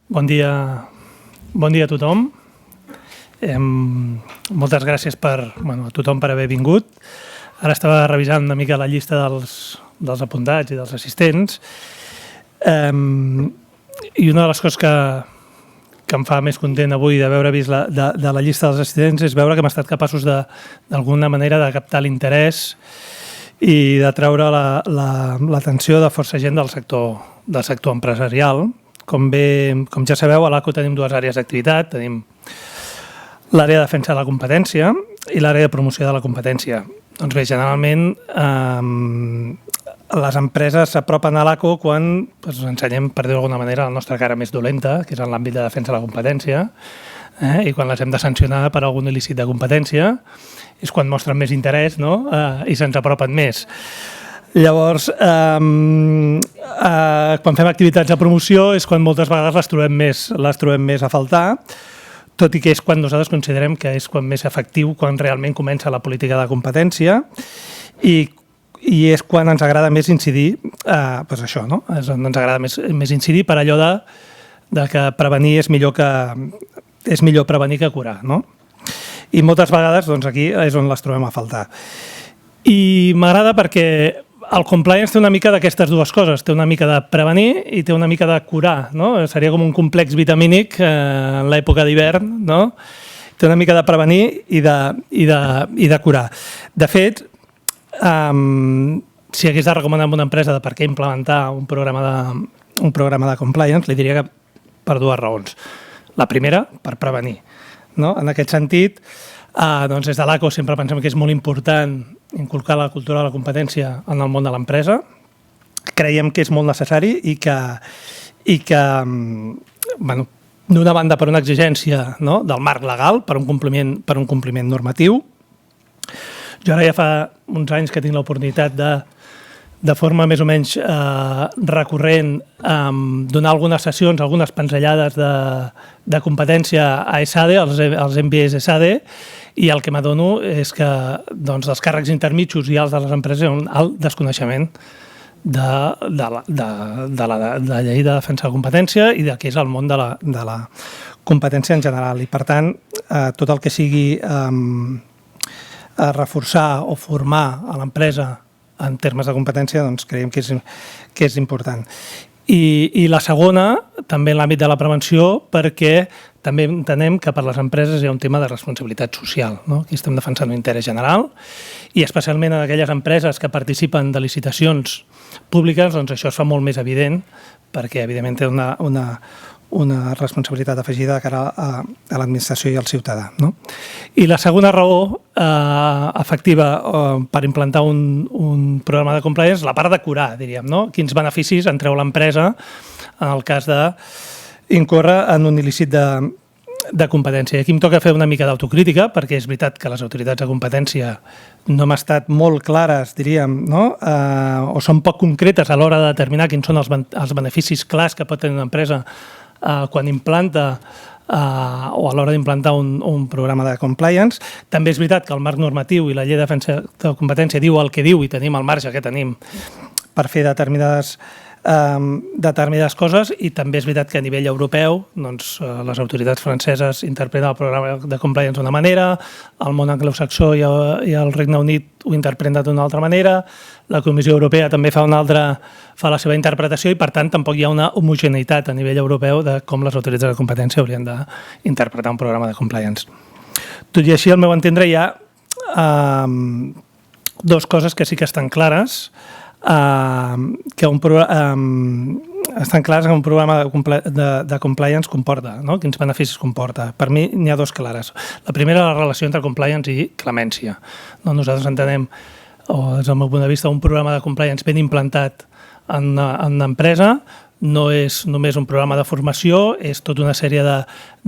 Bon dia a tothom. Moltes gràcies a tothom per haver vingut. Ara estava revisant una mica la llista dels apuntats i dels assistents i una de les coses que em fa més content avui d'haver vist de la llista dels assistents és veure que hem estat capaços d'alguna manera de captar l'interès i de treure l'atenció de força gent del sector empresarial. Com ja sabeu, a l'ACO tenim dues àrees d'activitat. Tenim l'àrea de defensa de la competència i l'àrea de promoció de la competència. Doncs bé, generalment les empreses s'apropen a l'ACO quan ensenyem, per dir-ho d'alguna manera, la nostra cara més dolenta, que és en l'àmbit de defensa de la competència, i quan les hem de sancionar per algun il·lícit de competència, és quan mostren més interès, no? I se'ns apropen més. Llavors, quan fem activitats de promoció és quan moltes vegades les trobem més a faltar, tot i que és quan nosaltres considerem que és quan més efectiu, quan realment comença la política de competència i és quan ens agrada més incidir, això, no? És on ens agrada més incidir per allò de que prevenir és millor prevenir que curar, no? I moltes vegades aquí és on les trobem a faltar. I m'agrada perquè el compliance té una mica d'aquestes dues coses. Té una mica de prevenir i té una mica de curar, no? Seria com un complex vitamínic en l'època d'hivern, no? Té una mica de prevenir i de curar. De fet, si hagués de recomanar a una empresa de per què implementar un programa de compliance, li diria que per dues raons. La primera, per prevenir, no? En aquest sentit, des de l'ACO sempre pensem que és molt important inculcar la cultura de la competència en el món de l'empresa. Creiem que és molt necessari i que d'una banda per una exigència, no?, del marc legal, per un compliment normatiu. Jo ara ja fa uns anys que tinc l'oportunitat de forma més o menys recurrent donar algunes sessions, algunes pinzellades de competència a ESADE, als MBAs ESADE, i el que m'adono és que els càrrecs intermitjos i alts de les empreses hi ha un alt desconeixement de la llei de defensa de la competència i de què és el món de la competència en general. I, per tant, tot el que sigui reforçar o formar a l'empresa en termes de competència, creiem que és important. I la segona, també en l'àmbit de la prevenció, perquè també entenem que per les empreses hi ha un tema de responsabilitat social, no? Aquí estem defensant un interès general i especialment en aquelles empreses que participen de licitacions públiques, això es fa molt més evident perquè, evidentment, té una responsabilitat afegida de cara a l'administració i al ciutadà, no? I la segona raó efectiva per implantar un programa de compliance és la part de curar, diríem, no? Quins beneficis en treu l'empresa en el cas d'incórrer en un il·lícit de competència. I aquí em toca fer una mica d'autocrítica, perquè és veritat que les autoritats de competència no hem estat molt clares, diríem, no? O són poc concretes a l'hora de determinar quins són els beneficis clars que pot tenir una empresa quan implanta o a l'hora d'implantar un programa de compliance. També és veritat que el marc normatiu i la llei de defensa de la competència diu el que diu i tenim el marge que tenim per fer determinades coses, i també és veritat que a nivell europeu les autoritats franceses interpreten el programa de compliance d'una manera, el món anglosaxó i el Regne Unit ho interpreten d'una altra manera, la Comissió Europea també fa la seva interpretació i, per tant, tampoc hi ha una homogeneïtat a nivell europeu de com les autoritats de competència haurien d'interpretar un programa de compliance. Tot i així, al meu entendre, hi ha dues coses que sí que estan clares, estan clares que un programa de compliance comporta, no? Quins beneficis comporta. Per mi n'hi ha dues clares. La primera, la relació entre compliance i clemència. Nosaltres entenem, o des del meu punt de vista, un programa de compliance ben implantat en una empresa no és només un programa de formació, és tota una sèrie de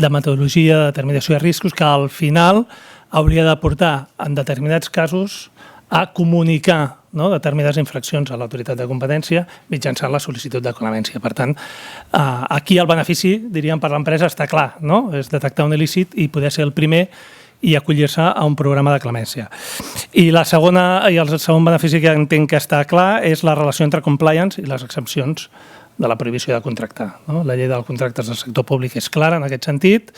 metodologia, de determinació de riscos que al final hauria de portar, en determinats casos, a comunicar determinades infraccions a l'autoritat de competència mitjançant la sol·licitud de clemència. Per tant, aquí el benefici, diríem, per l'empresa està clar, no? És detectar un il·lícit i poder ser el primer i acollir-se a un programa de clemència. I el segon benefici que entenc que està clar és la relació entre compliance i les exempcions de la prohibició de contractar. La llei dels contractes del sector públic és clara en aquest sentit,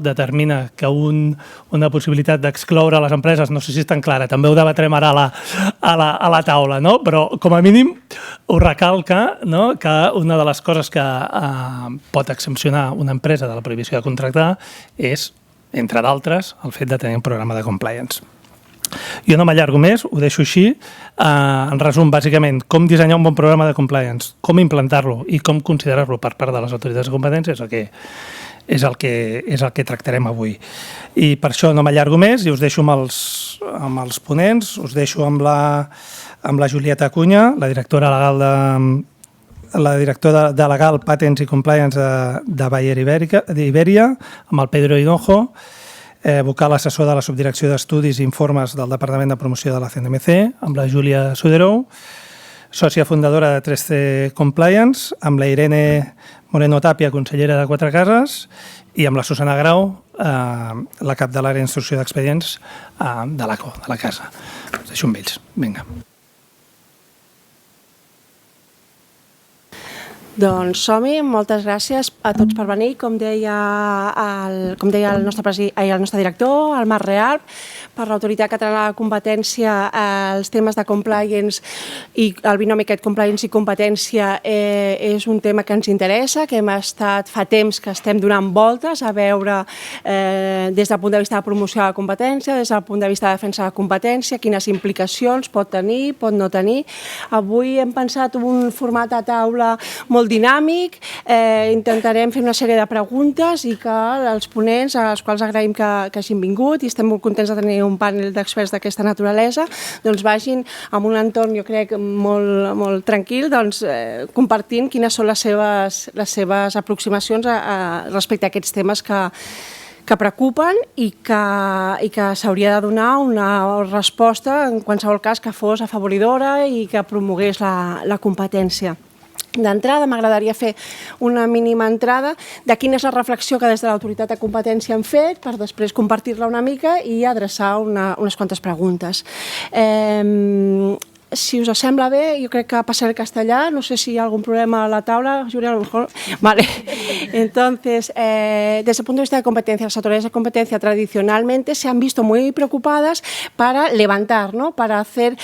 determina que una possibilitat d'excloure les empreses, no sé si és tan clara, també ho debatrem ara a la taula, però com a mínim ho recalca que una de les coses que pot exempcionar una empresa de la prohibició de contractar és, entre d'altres, el fet de tenir un programa de compliance. Jo no m'allargo més, ho deixo així. En resum, bàsicament, com dissenyar un bon programa de compliance, com implantar-lo i com considerar-lo per part de les autoritats de competència és el que tractarem avui. I per això no m'allargo més i us deixo amb els ponents, us deixo amb la Julieta Acuña, la directora legal Patents i Compliance de Bayer Iberia, amb el Pedro Hinojo, vocal assessor de la Subdirecció d'Estudis i Informes del Departament de Promoció de la CNMC, amb la Júlia Suderou, sòcia fundadora de 3C Compliance, amb la Irene Moreno Tapia, consellera de Quatre Cases, i amb la Susana Grau, la cap de l'àrea d'instrucció d'expedients de l'ACO, de la casa. Us deixo amb ells. Vinga. Doncs som-hi, moltes gràcies a tots per venir. Com deia el nostre director, el Marc Real, per l'Autoritat Catalana de Competència, els temes de compliance i el binomi aquest compliance i competència és un tema que ens interessa, que hem estat fa temps que estem donant voltes a veure des del punt de vista de promoció de la competència, des del punt de vista de defensa de la competència, quines implicacions pot tenir, pot no tenir. Avui hem pensat un format a taula molt dinàmic, intentarem fer una sèrie de preguntes i que els ponents, als quals agraïm que hagin vingut i estem molt contents de tenir un panel d'experts d'aquesta naturalesa, doncs vagin amb un entorn, jo crec, molt tranquil, compartint quines són les seves aproximacions respecte a aquests temes que preocupen i que s'hauria de donar una resposta, en qualsevol cas, que fos afavoridora i que promogués la competència. D'entrada, m'agradaria fer una mínima entrada de quina és la reflexió que des de l'Autoritat de Competència hem fet per després compartir-la una mica i adreçar unes quantes preguntes. Si us sembla bé, jo crec que passaré al castellà, no sé si hi ha algún problema a la taula, Julia, a lo mejor. Vale. Entonces, desde el punto de vista de competencia, las autoridades de competencia tradicionalmente se han visto muy preocupadas para levantar, para hacer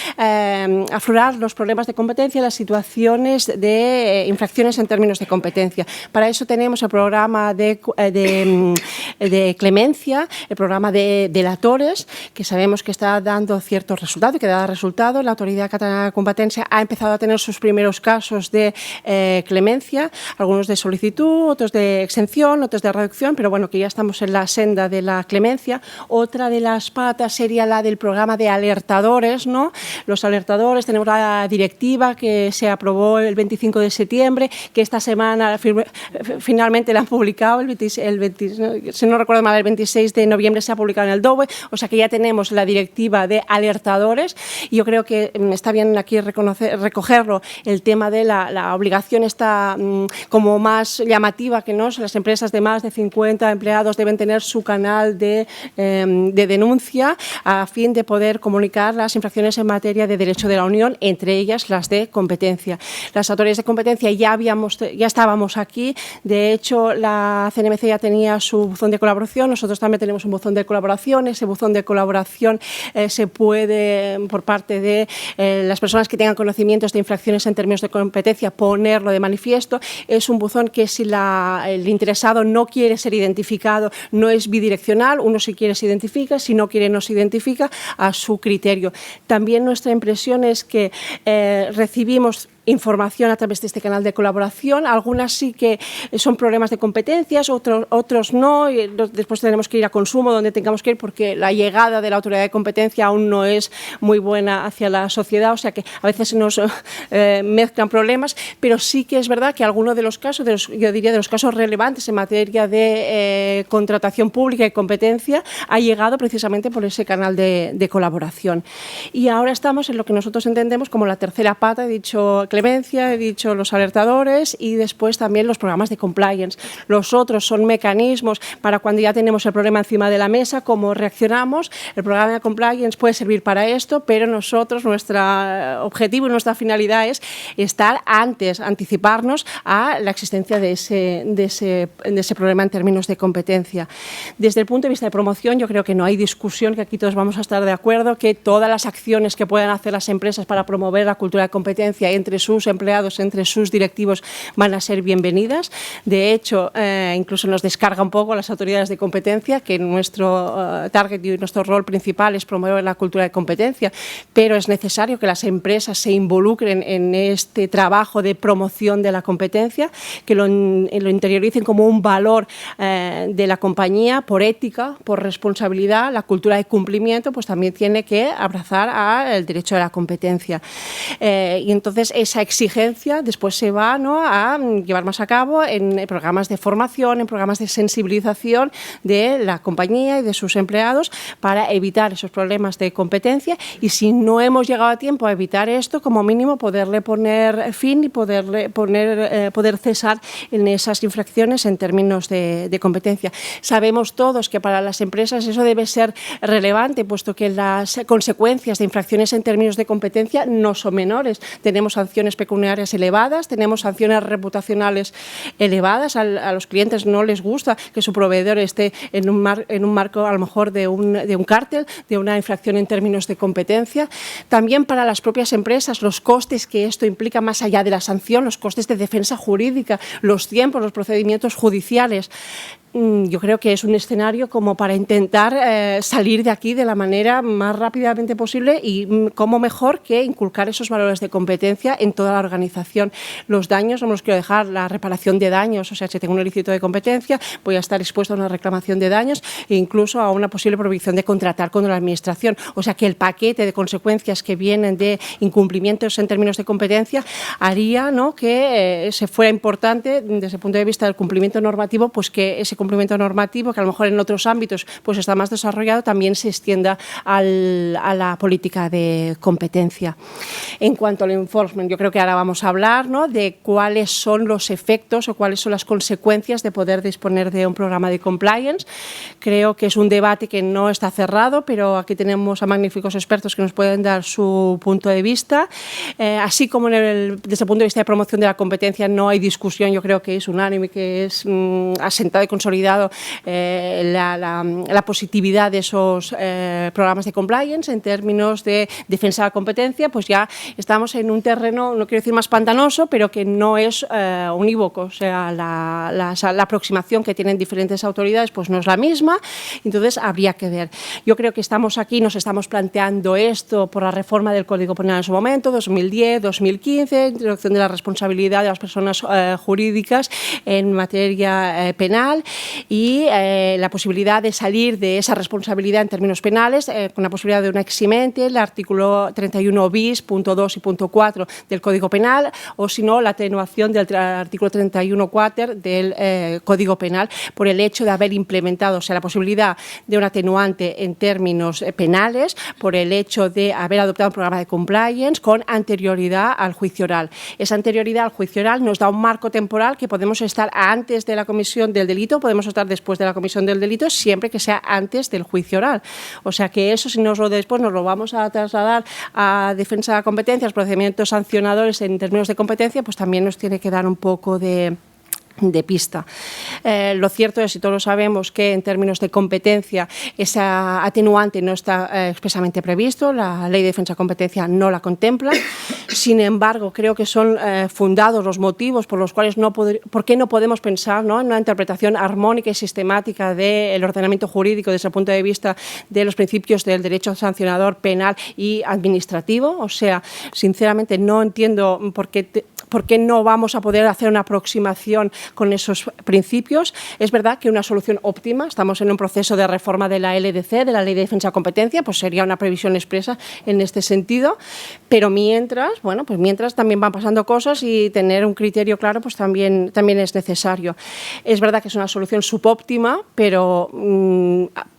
aflorar los problemas de competencia, las situaciones de infracciones en términos de competencia. Para eso tenemos el programa de clemencia, el programa de delatores, que sabemos que está dando ciertos resultados y que da resultados. La Autoridad Catalana de Competencia ha empezado a tener sus primeros casos de clemencia, algunos de solicitud, otros de exención, otros de reducción, pero bueno, que ya estamos en la senda de la clemencia. Otra de las patas sería la del programa de alertadores, ¿no? Los alertadores, tenemos la directiva que se aprobó el 25 de septiembre, que esta semana finalmente la han publicado, si no recuerdo mal, el 26 de noviembre se ha publicado en el DOE, o sea que ya tenemos la directiva de alertadores y yo creo que está bien aquí recogerlo, el tema de la obligación está como más llamativa que no, las empresas de más de 50 empleados deben tener su canal de denuncia a fin de poder comunicar las infracciones en materia de derecho de la Unión, entre ellas las de competencia. Las autoridades de competencia ya estábamos aquí, de hecho la CNMC ya tenía su buzón de colaboración, nosotros también tenemos un buzón de colaboración, ese buzón de colaboración se puede, por parte de las personas que tengan conocimientos de infracciones en términos de competencia, ponerlo de manifiesto. Es un buzón que si el interesado no quiere ser identificado, no es bidireccional, uno si quiere se identifica, si no quiere no se identifica, a su criterio. También nuestra impresión es que recibimos información a través de este canal de colaboración. Algunas sí que son problemas de competencias, otros no. Y después tenemos que ir a consumo, donde tengamos que ir, porque la llegada de la autoridad de competencia aún no es muy buena hacia la sociedad, o sea que a veces nos mezclan problemas, pero sí que es verdad que algunos de los casos, yo diría de los casos relevantes en materia de contratación pública y competencia, ha llegado precisamente por ese canal de colaboración. Y ahora estamos en lo que nosotros entendemos como la tercera pata, he dicho clemencia, he dicho los alertadores y después también los programas de compliance. Los otros son mecanismos para cuando ya tenemos el problema encima de la mesa, cómo reaccionamos. El programa de compliance puede servir para esto, pero nosotros, nuestro objetivo y nuestra finalidad es estar antes, anticiparnos a la existencia de ese problema en términos de competencia. Desde el punto de vista de promoción, yo creo que no hay discusión, que aquí todos vamos a estar de acuerdo, que todas las acciones que puedan hacer las empresas para promover la cultura de competencia entre sus empleados, entre sus directivos, van a ser bienvenidas. De hecho, incluso nos descarga un poco a las autoridades de competencia, que nuestro target y nuestro rol principal es promover la cultura de competencia, pero es necesario que las empresas se involucren en este trabajo de promoción de la competencia, que lo interioricen como un valor de la compañía, por ética, por responsabilidad. La cultura de cumplimiento pues también tiene que abrazar al derecho de la competencia. Y entonces esa exigencia después se va, ¿no?, a llevar más a cabo en programas de formación, en programas de sensibilización de la compañía y de sus empleados para evitar esos problemas de competencia, y si no hemos llegado a tiempo a evitar esto, como mínimo poderle poner fin y poder cesar en esas infracciones en términos de competencia. Sabemos todos que para las empresas eso debe ser relevante, puesto que las consecuencias de infracciones en términos de competencia no son menores. Tenemos sanciones pecuniarias elevadas, tenemos sanciones reputacionales elevadas. A los clientes no les gusta que su proveedor esté en un marco a lo mejor de un cártel, de una infracción en términos de competencia. También para las propias empresas, los costes que esto implica más allá de la sanción, los costes de defensa jurídica, los tiempos, los procedimientos judiciales. Yo creo que es un escenario como para intentar salir de aquí de la manera más rápidamente posible, y cómo mejor que inculcar esos valores de competencia en toda la organización. Los daños no me los quiero dejar, la reparación de daños, o sea, si tengo un ilícito de competencia voy a estar expuesto a una reclamación de daños e incluso a una posible prohibición de contratar con la administración. O sea, que el paquete de consecuencias que vienen de incumplimientos en términos de competencia haría, ¿no?, que se fuera importante desde el punto de vista del cumplimiento normativo, pues que ese cumplimiento normativo, que a lo mejor en otros ámbitos pues está más desarrollado, también se extienda a la política de competencia. En cuanto al enforcement, yo creo que ahora vamos a hablar, ¿no?, de cuáles son los efectos o cuáles son las consecuencias de poder disponer de un programa de compliance. Creo que es un debate que no está cerrado, pero aquí tenemos a magníficos expertos que nos pueden dar su punto de vista. Así como desde el punto de vista de promoción de la competencia no hay discusión, yo creo que es unánime, que es asentado y consolidado la positividad de esos programas de compliance en términos de defensa de la competencia. Pues ya estamos en un terreno, no quiero decir más pantanoso, pero que no es unívoco. O sea, la aproximación que tienen diferentes autoridades pues no es la misma, entonces habría que ver. Yo creo que estamos aquí, nos estamos planteando esto por la reforma del Código Penal en su momento, 2010, 2015, introducción de la responsabilidad de las personas jurídicas en materia penal, y la posibilidad de salir de esa responsabilidad en términos penales con la posibilidad de una eximente, el artículo 31 bis, punto 2 y punto 4 del Código Penal, o si no, la atenuación del artículo 31 quater del Código Penal por el hecho de haber implementado, o sea, la posibilidad de un atenuante en términos penales por el hecho de haber adoptado un programa de compliance con anterioridad al juicio oral. Esa anterioridad al juicio oral nos da un marco temporal que podemos estar antes de la comisión del delito, podemos estar después de la comisión del delito, siempre que sea antes del juicio oral. O sea que eso, si después nos lo vamos a trasladar a defensa de la competencia, los procedimientos sancionadores en términos de competencia, pues también nos tiene que dar un poco de pista. Lo cierto es, y todos lo sabemos, que en términos de competencia esa atenuante no está expresamente previsto, la Ley de Defensa de Competencia no la contempla. Sin embargo, creo que son fundados los motivos por los cuales ¿por qué no podemos pensar, ¿no?, en una interpretación armónica y sistemática del ordenamiento jurídico desde el punto de vista de los principios del derecho sancionador penal y administrativo. O sea, sinceramente no entiendo por qué no vamos a poder hacer una aproximación con esos principios. Es verdad que una solución óptima, estamos en un proceso de reforma de la LDC, de la Ley de Defensa de Competencia, pues sería una previsión expresa en este sentido, pero mientras también van pasando cosas y tener un criterio claro pues también es necesario. Es verdad que es una solución subóptima, pero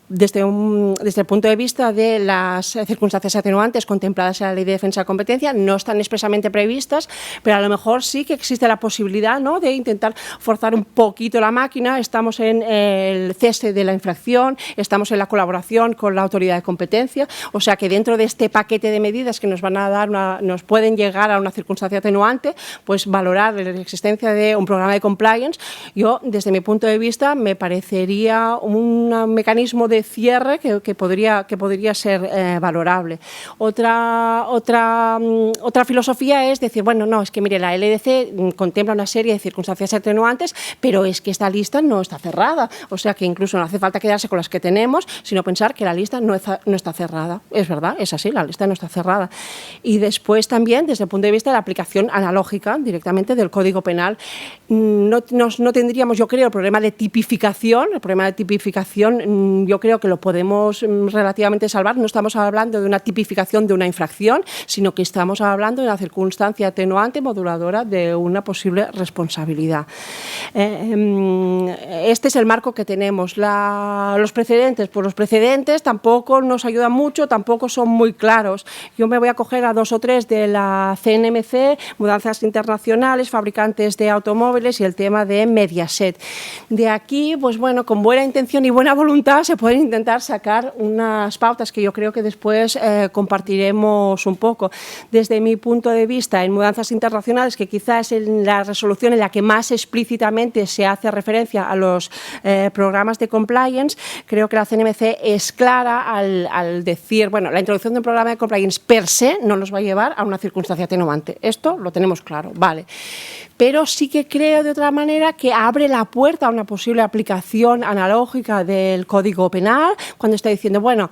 desde el punto de vista de las circunstancias atenuantes contempladas en la Ley de Defensa de la Competencia, no están expresamente previstas, pero a lo mejor sí que existe la posibilidad, ¿no?, de intentar forzar un poquito la máquina. Estamos en el cese de la infracción, estamos en la colaboración con la autoridad de competencia, o sea que dentro de este paquete de medidas que nos van a dar, nos pueden llegar a una circunstancia atenuante, pues valorar la existencia de un programa de compliance. Yo, desde mi punto de vista, me parecería un mecanismo de cierre que podría ser valorable. Otra filosofía es decir, bueno, no, es que mire, la LDC contempla una serie de circunstancias atenuantes, pero es que esta lista no está cerrada, o sea que incluso no hace falta quedarse con las que tenemos, sino pensar que la lista no está cerrada. Es verdad, es así, la lista no está cerrada. Y después también, desde el punto de vista de la aplicación analógica directamente del Código Penal, no tendríamos, yo creo, el problema de tipificación. El problema de tipificación yo creo que lo podemos relativamente salvar. No estamos hablando de una tipificación de una infracción, sino que estamos hablando de una circunstancia atenuante moduladora de una posible responsabilidad. Este es el marco que tenemos. Los precedentes, pues los precedentes tampoco nos ayudan mucho, tampoco son muy claros. Yo me voy a coger a 2 o 3 de la CNMC, mudanzas internacionales, fabricantes de automóviles y el tema de Mediaset. De aquí, pues bueno, con buena intención y buena voluntad se pueden intentar sacar unas pautas que yo creo que después compartiremos un poco. Desde mi punto de vista, en mudanzas internacionales, que quizás es la resolución en la que más explícitamente se hace referencia a los programas de compliance, creo que la CNMC es clara al decir, bueno, la introducción de un programa de compliance per se no nos va a llevar a una circunstancia atenuante. Esto lo tenemos claro, vale. Pero sí que creo de otra manera que abre la puerta a una posible aplicación analógica del Código Penal cuando está diciendo, bueno,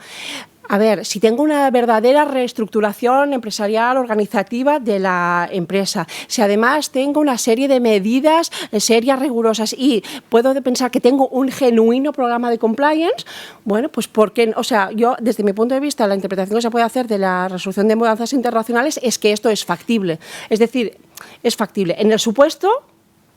a ver, si tengo una verdadera reestructuración empresarial, organizativa de la empresa, si además tengo una serie de medidas serias, rigurosas y puedo pensar que tengo un genuino programa de compliance, bueno, pues porque, o sea, yo desde mi punto de vista la interpretación que se puede hacer de la resolución de mudanzas internacionales es que esto es factible. Es decir, es factible. En el supuesto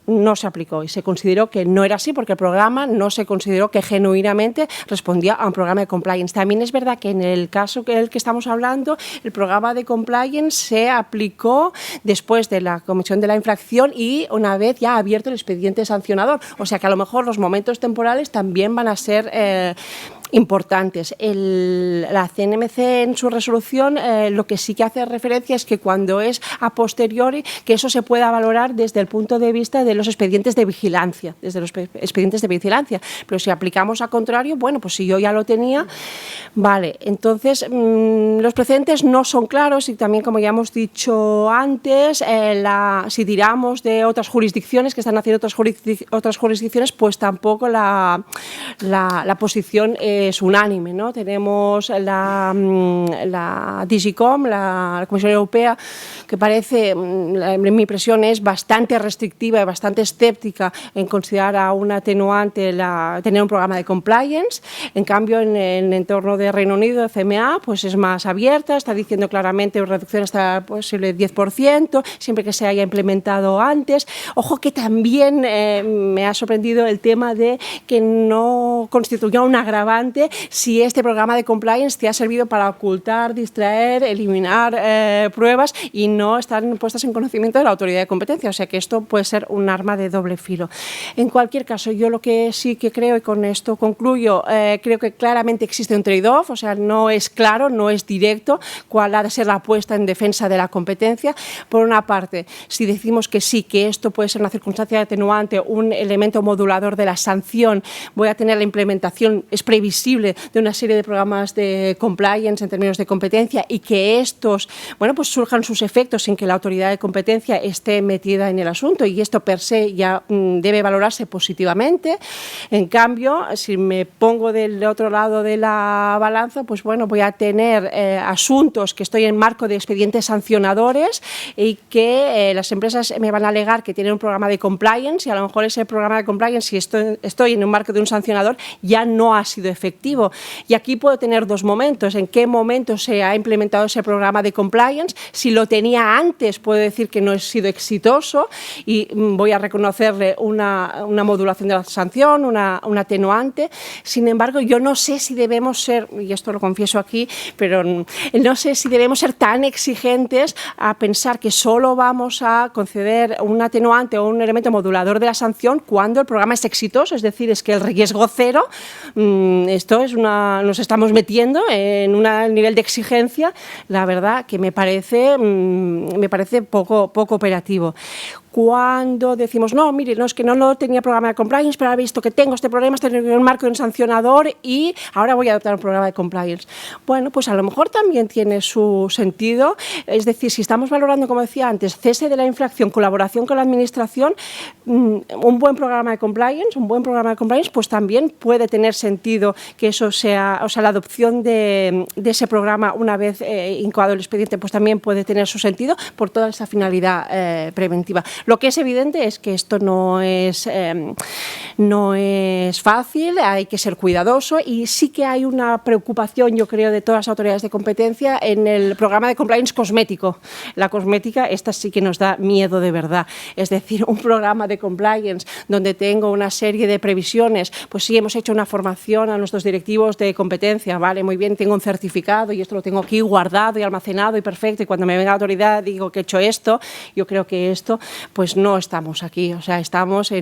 no se aplicó y se consideró que no era así porque el programa no se consideró que genuinamente respondía a un programa de compliance. También es verdad que en el caso del que estamos hablando, el programa de compliance se aplicó después de la comisión de la infracción y una vez ya abierto el expediente sancionador. O sea que a lo mejor los momentos temporales también van a ser importantes. La CNMC en su resolución lo que sí que hace referencia es que cuando es a posteriori, que eso se pueda valorar desde el punto de vista de los expedientes de vigilancia, pero si aplicamos a contrario, bueno, pues si yo ya lo tenía, vale, entonces los precedentes no son claros y también, como ya hemos dicho antes, si tiramos de otras jurisdicciones que están haciendo otras jurisdicciones, pues tampoco la posición es unánime, ¿no? Tenemos la DGCOM, la Comisión Europea, que parece, mi impresión es bastante restrictiva y bastante escéptica en considerar a un atenuante tener un programa de compliance. En cambio, en el entorno de Reino Unido, de CMA, pues es más abierta, está diciendo claramente reducción hasta posible 10%, siempre que se haya implementado antes. Ojo que también me ha sorprendido el tema de que no constituya un agravante si este programa de compliance te ha servido para ocultar, distraer, eliminar pruebas y no están puestas en conocimiento de la autoridad de competencia. O sea que esto puede ser un arma de doble filo. En cualquier caso, yo lo que sí que creo, y con esto concluyo, creo que claramente existe un trade-off, o sea, no es claro, no es directo cuál ha de ser la apuesta en defensa de la competencia. Por una parte, si decimos que sí, que esto puede ser una circunstancia atenuante, un elemento modulador de la sanción, voy a tener la implementación, es previsible, de una serie de programas de compliance en términos de competencia y que estos, bueno, pues surjan sus efectos sin que la autoridad de competencia esté metida en el asunto y esto per se ya debe valorarse positivamente. En cambio, si me pongo del otro lado de la balanza, pues bueno, voy a tener asuntos que estoy en marco de expedientes sancionadores y que las empresas me van a alegar que tienen un programa de compliance y a lo mejor ese programa de compliance, si estoy en un marco de un sancionador, ya no ha sido efectivo efectivo. Y aquí puedo tener dos momentos. ¿En qué momento se ha implementado ese programa de compliance? Si lo tenía antes, puedo decir que no he sido exitoso y voy a reconocerle una modulación de la sanción, una atenuante. Sin embargo, yo no sé si debemos ser, y esto lo confieso aquí, pero no sé si debemos ser tan exigentes a pensar que solo vamos a conceder un atenuante o un elemento modulador de la sanción cuando el programa es exitoso, es decir, es que el riesgo cero, esto es nos estamos metiendo en un nivel de exigencia, la verdad, que me parece poco operativo. Cuando decimos, no, mire, no, es que no tenía programa de compliance, pero ahora he visto que tengo este problema, estoy en un marco sancionador y ahora voy a adoptar un programa de compliance. Bueno, pues a lo mejor también tiene su sentido. Es decir, si estamos valorando, como decía antes, cese de la infracción, colaboración con la administración, un buen programa de compliance, pues también puede tener sentido que eso sea, o sea, la adopción de ese programa una vez incoado el expediente, pues también puede tener su sentido por toda esa finalidad preventiva. Lo que es evidente es que esto no es fácil, hay que ser cuidadoso y sí que hay una preocupación, yo creo, de todas las autoridades de competencia en el programa de compliance cosmético. La cosmética, esta sí que nos da miedo de verdad. Es decir, un programa de compliance donde tengo una serie de previsiones, pues sí, hemos hecho una formación a nuestros directivos de competencia, vale, muy bien, tengo un certificado y esto lo tengo aquí guardado y almacenado y perfecto, y cuando me venga la autoridad digo que he hecho esto. Yo creo que esto, pues no estamos aquí, o sea, estamos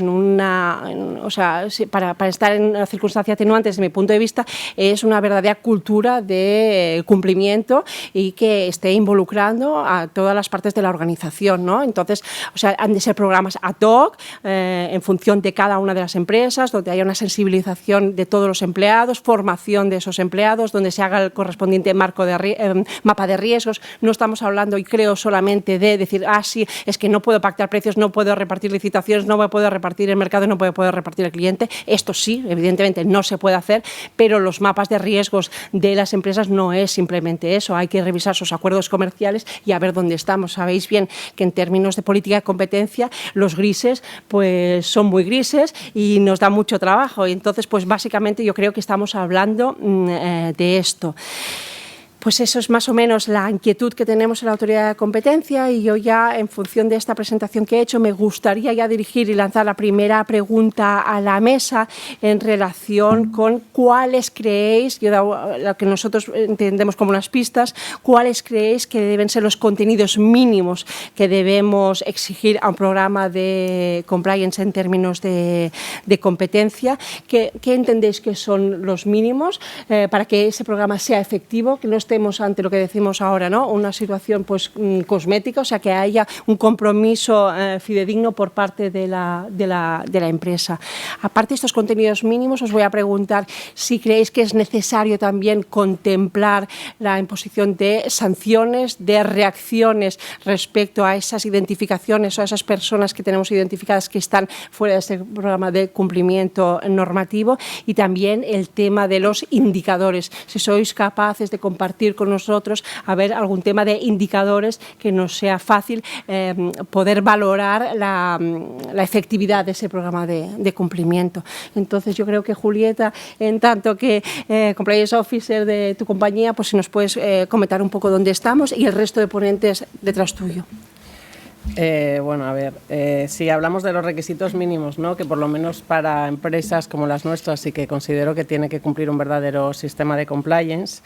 para estar en una circunstancia atenuante, desde mi punto de vista, es una verdadera cultura de cumplimiento y que esté involucrando a todas las partes de la organización, ¿no? Entonces, o sea, han de ser programas ad hoc, en función de cada una de las empresas, donde haya una sensibilización de todos los empleados, formación de esos empleados, donde se haga el correspondiente mapa de riesgos. No estamos hablando, y creo, solamente de decir, sí, es que no puedo pactar precios, no puedo repartir licitaciones, no puedo repartir el mercado, no puedo repartir el cliente. Esto sí, evidentemente no se puede hacer, pero los mapas de riesgos de las empresas no es simplemente eso. Hay que revisar sus acuerdos comerciales y a ver dónde estamos. Sabéis bien que en términos de política de competencia los grises pues son muy grises y nos da mucho trabajo. Y entonces, pues básicamente yo creo que estamos hablando de esto. Pues eso es más o menos la inquietud que tenemos en la autoridad de competencia y yo ya, en función de esta presentación que he hecho, me gustaría ya dirigir y lanzar la primera pregunta a la mesa en relación con cuáles creéis, yo he dado lo que nosotros entendemos como unas pistas, cuáles creéis que deben ser los contenidos mínimos que debemos exigir a un programa de compliance en términos de competencia. ¿Qué entendéis que son los mínimos para que ese programa sea efectivo, que no estemos ante lo que decimos ahora, ¿no? Una situación pues cosmética, o sea, que haya un compromiso fidedigno por parte de la empresa. Aparte de estos contenidos mínimos, os voy a preguntar si creéis que es necesario también contemplar la imposición de sanciones, de reacciones respecto a esas identificaciones o a esas personas que tenemos identificadas que están fuera de este programa de cumplimiento normativo, y también el tema de los indicadores. Si sois capaces de compartir con nosotros a ver algún tema de indicadores que nos sea fácil poder valorar la efectividad de ese programa de cumplimiento. Entonces yo creo que Julieta, en tanto que Compliance Officer de tu compañía, pues si nos puedes comentar un poco dónde estamos y el resto de ponentes detrás tuyo. Bueno, a ver, si hablamos de los requisitos mínimos, ¿no?, que por lo menos para empresas como las nuestras sí que considero que tiene que cumplir un verdadero sistema de compliance.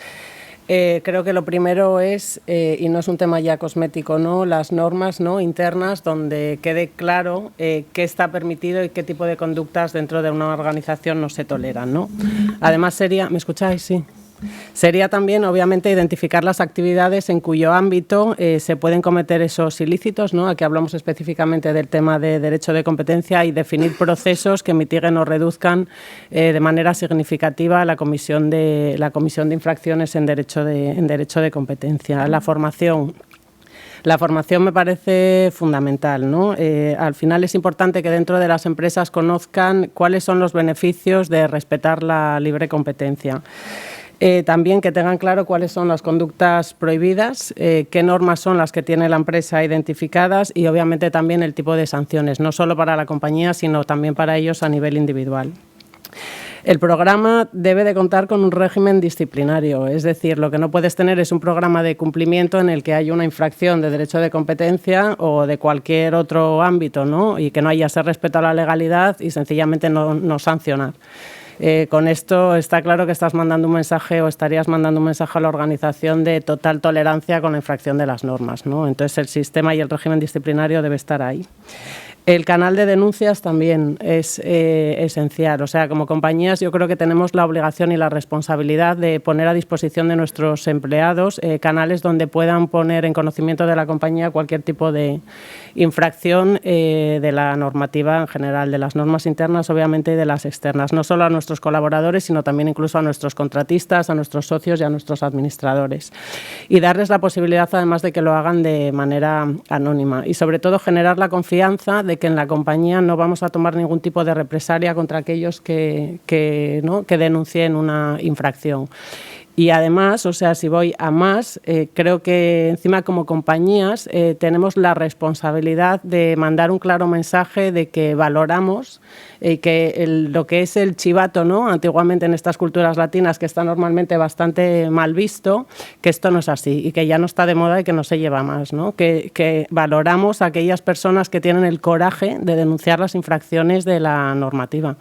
Creo que lo primero es, y no es un tema ya cosmético, ¿no?, las normas, ¿no?, internas, donde quede claro qué está permitido y qué tipo de conductas dentro de una organización no se toleran, ¿no? Además sería, ¿me escucháis? Sí. Sería también, obviamente, identificar las actividades en cuyo ámbito se pueden cometer esos ilícitos, ¿no? Aquí hablamos específicamente del tema de derecho de competencia y definir procesos que mitiguen o reduzcan de manera significativa la comisión de infracciones en derecho de competencia. La formación me parece fundamental, ¿no? Al final es importante que dentro de las empresas conozcan cuáles son los beneficios de respetar la libre competencia. También que tengan claro cuáles son las conductas prohibidas, qué normas son las que tiene la empresa identificadas y obviamente también el tipo de sanciones, no solo para la compañía, sino también para ellos a nivel individual. El programa debe de contar con un régimen disciplinario, es decir, lo que no puedes tener es un programa de cumplimiento en el que haya una infracción de derecho de competencia o de cualquier otro ámbito, ¿no? Y que no haya ese respeto a la legalidad y sencillamente no sancionar. Con esto está claro que estás mandando un mensaje o estarías mandando un mensaje a la organización de total tolerancia con la infracción de las normas, ¿no? Entonces el sistema y el régimen disciplinario debe estar ahí. El canal de denuncias también es esencial. O sea, como compañías yo creo que tenemos la obligación y la responsabilidad de poner a disposición de nuestros empleados canales donde puedan poner en conocimiento de la compañía cualquier tipo de infracción de la normativa en general, de las normas internas, obviamente, y de las externas. No solo a nuestros colaboradores, sino también incluso a nuestros contratistas, a nuestros socios y a nuestros administradores. Y darles la posibilidad, además, de que lo hagan de manera anónima. Y, sobre todo, generar la confianza de que en la compañía no vamos a tomar ningún tipo de represalia contra aquellos que denuncien una infracción. Y además, o sea, si voy a más, creo que encima como compañías tenemos la responsabilidad de mandar un claro mensaje de que valoramos que lo que es el chivato, ¿no? Antiguamente en estas culturas latinas, que está normalmente bastante mal visto, que esto no es así y que ya no está de moda y que no se lleva más, ¿no? Que valoramos a aquellas personas que tienen el coraje de denunciar las infracciones de la normativa.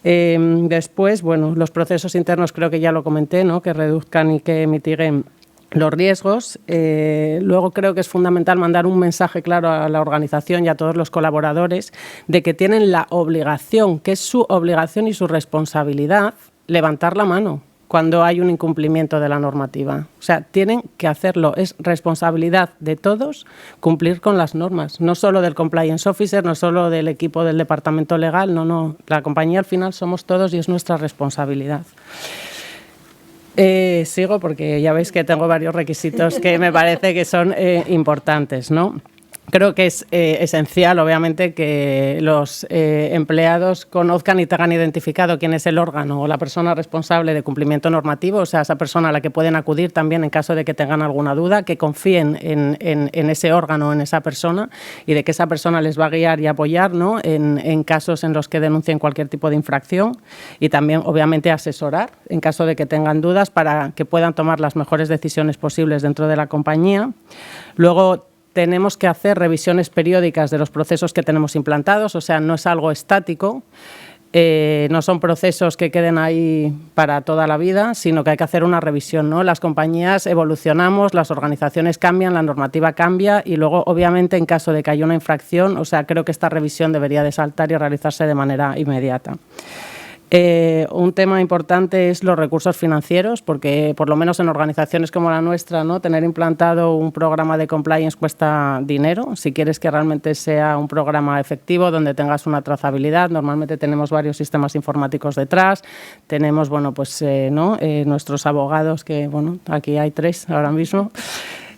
Después, bueno, los procesos internos creo que ya lo comenté, ¿no? Que reduzcan y que mitiguen los riesgos. Luego creo que es fundamental mandar un mensaje claro a la organización y a todos los colaboradores de que tienen la obligación, que es su obligación y su responsabilidad, levantar la mano cuando hay un incumplimiento de la normativa. O sea, tienen que hacerlo. Es responsabilidad de todos cumplir con las normas, no solo del compliance officer, no solo del equipo del departamento legal, no. La compañía al final somos todos y es nuestra responsabilidad. Sigo porque ya veis que tengo varios requisitos que me parece que son importantes, ¿no? Creo que es esencial, obviamente, que los empleados conozcan y tengan identificado quién es el órgano o la persona responsable de cumplimiento normativo, o sea, esa persona a la que pueden acudir también en caso de que tengan alguna duda, que confíen en ese órgano, en esa persona, y de que esa persona les va a guiar y apoyar, ¿no? en casos en los que denuncien cualquier tipo de infracción, y también, obviamente, asesorar en caso de que tengan dudas para que puedan tomar las mejores decisiones posibles dentro de la compañía. Luego, tenemos que hacer revisiones periódicas de los procesos que tenemos implantados, o sea, no es algo estático, no son procesos que queden ahí para toda la vida, sino que hay que hacer una revisión, ¿no? Las compañías evolucionamos, las organizaciones cambian, la normativa cambia y luego, obviamente, en caso de que haya una infracción, o sea, creo que esta revisión debería de saltar y realizarse de manera inmediata. Un tema importante es los recursos financieros, porque por lo menos en organizaciones como la nuestra, ¿no? Tener implantado un programa de compliance cuesta dinero. Si quieres que realmente sea un programa efectivo, donde tengas una trazabilidad, normalmente tenemos varios sistemas informáticos detrás, tenemos, bueno, pues, nuestros abogados, que, bueno, aquí hay 3 ahora mismo,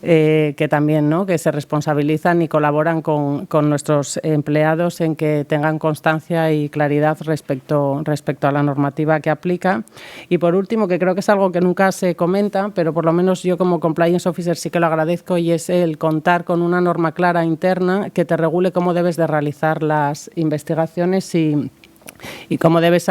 que también, ¿no? Que se responsabilizan y colaboran con nuestros empleados en que tengan constancia y claridad respecto a la normativa que aplica. Y por último, que creo que es algo que nunca se comenta, pero por lo menos yo como compliance officer sí que lo agradezco, y es el contar con una norma clara interna que te regule cómo debes de realizar las investigaciones y cómo debes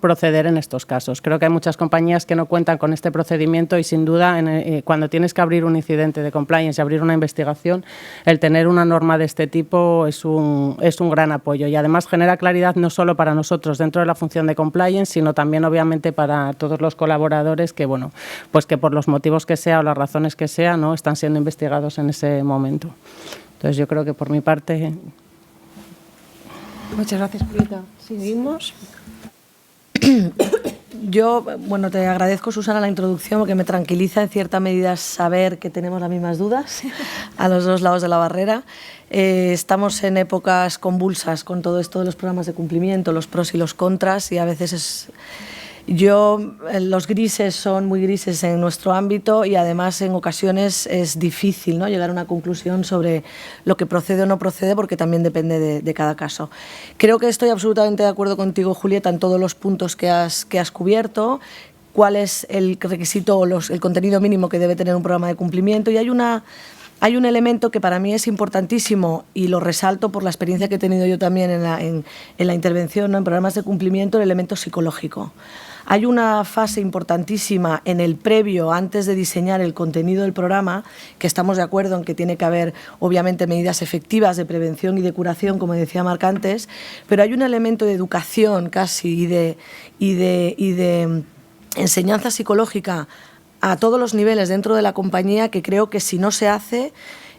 proceder en estos casos. Creo que hay muchas compañías que no cuentan con este procedimiento y, sin duda, cuando tienes que abrir un incidente de compliance y abrir una investigación, el tener una norma de este tipo es un gran apoyo, y además genera claridad no solo para nosotros dentro de la función de compliance, sino también, obviamente, para todos los colaboradores que, bueno, pues que por los motivos que sea o las razones que sea, ¿no? Están siendo investigados en ese momento. Entonces, yo creo que por mi parte... Muchas gracias, Julieta. Seguimos. Yo, bueno, te agradezco, Susana, la introducción, porque me tranquiliza en cierta medida saber que tenemos las mismas dudas a los dos lados de la barrera. Estamos en épocas convulsas con todo esto de los programas de cumplimiento, los pros y los contras, y a veces los grises son muy grises en nuestro ámbito, y además en ocasiones es difícil, ¿no? Llegar a una conclusión sobre lo que procede o no procede, porque también depende de cada caso. Creo que estoy absolutamente de acuerdo contigo, Julieta, en todos los puntos que has cubierto. ¿Cuál es el requisito o el contenido mínimo que debe tener un programa de cumplimiento? Y hay hay un elemento que para mí es importantísimo y lo resalto por la experiencia que he tenido yo también en la intervención, ¿no?, en programas de cumplimiento, el elemento psicológico. Hay una fase importantísima en el previo, antes de diseñar el contenido del programa, que estamos de acuerdo en que tiene que haber, obviamente, medidas efectivas de prevención y de curación, como decía Marc antes, pero hay un elemento de educación casi y de enseñanza psicológica a todos los niveles dentro de la compañía que creo que si no se hace,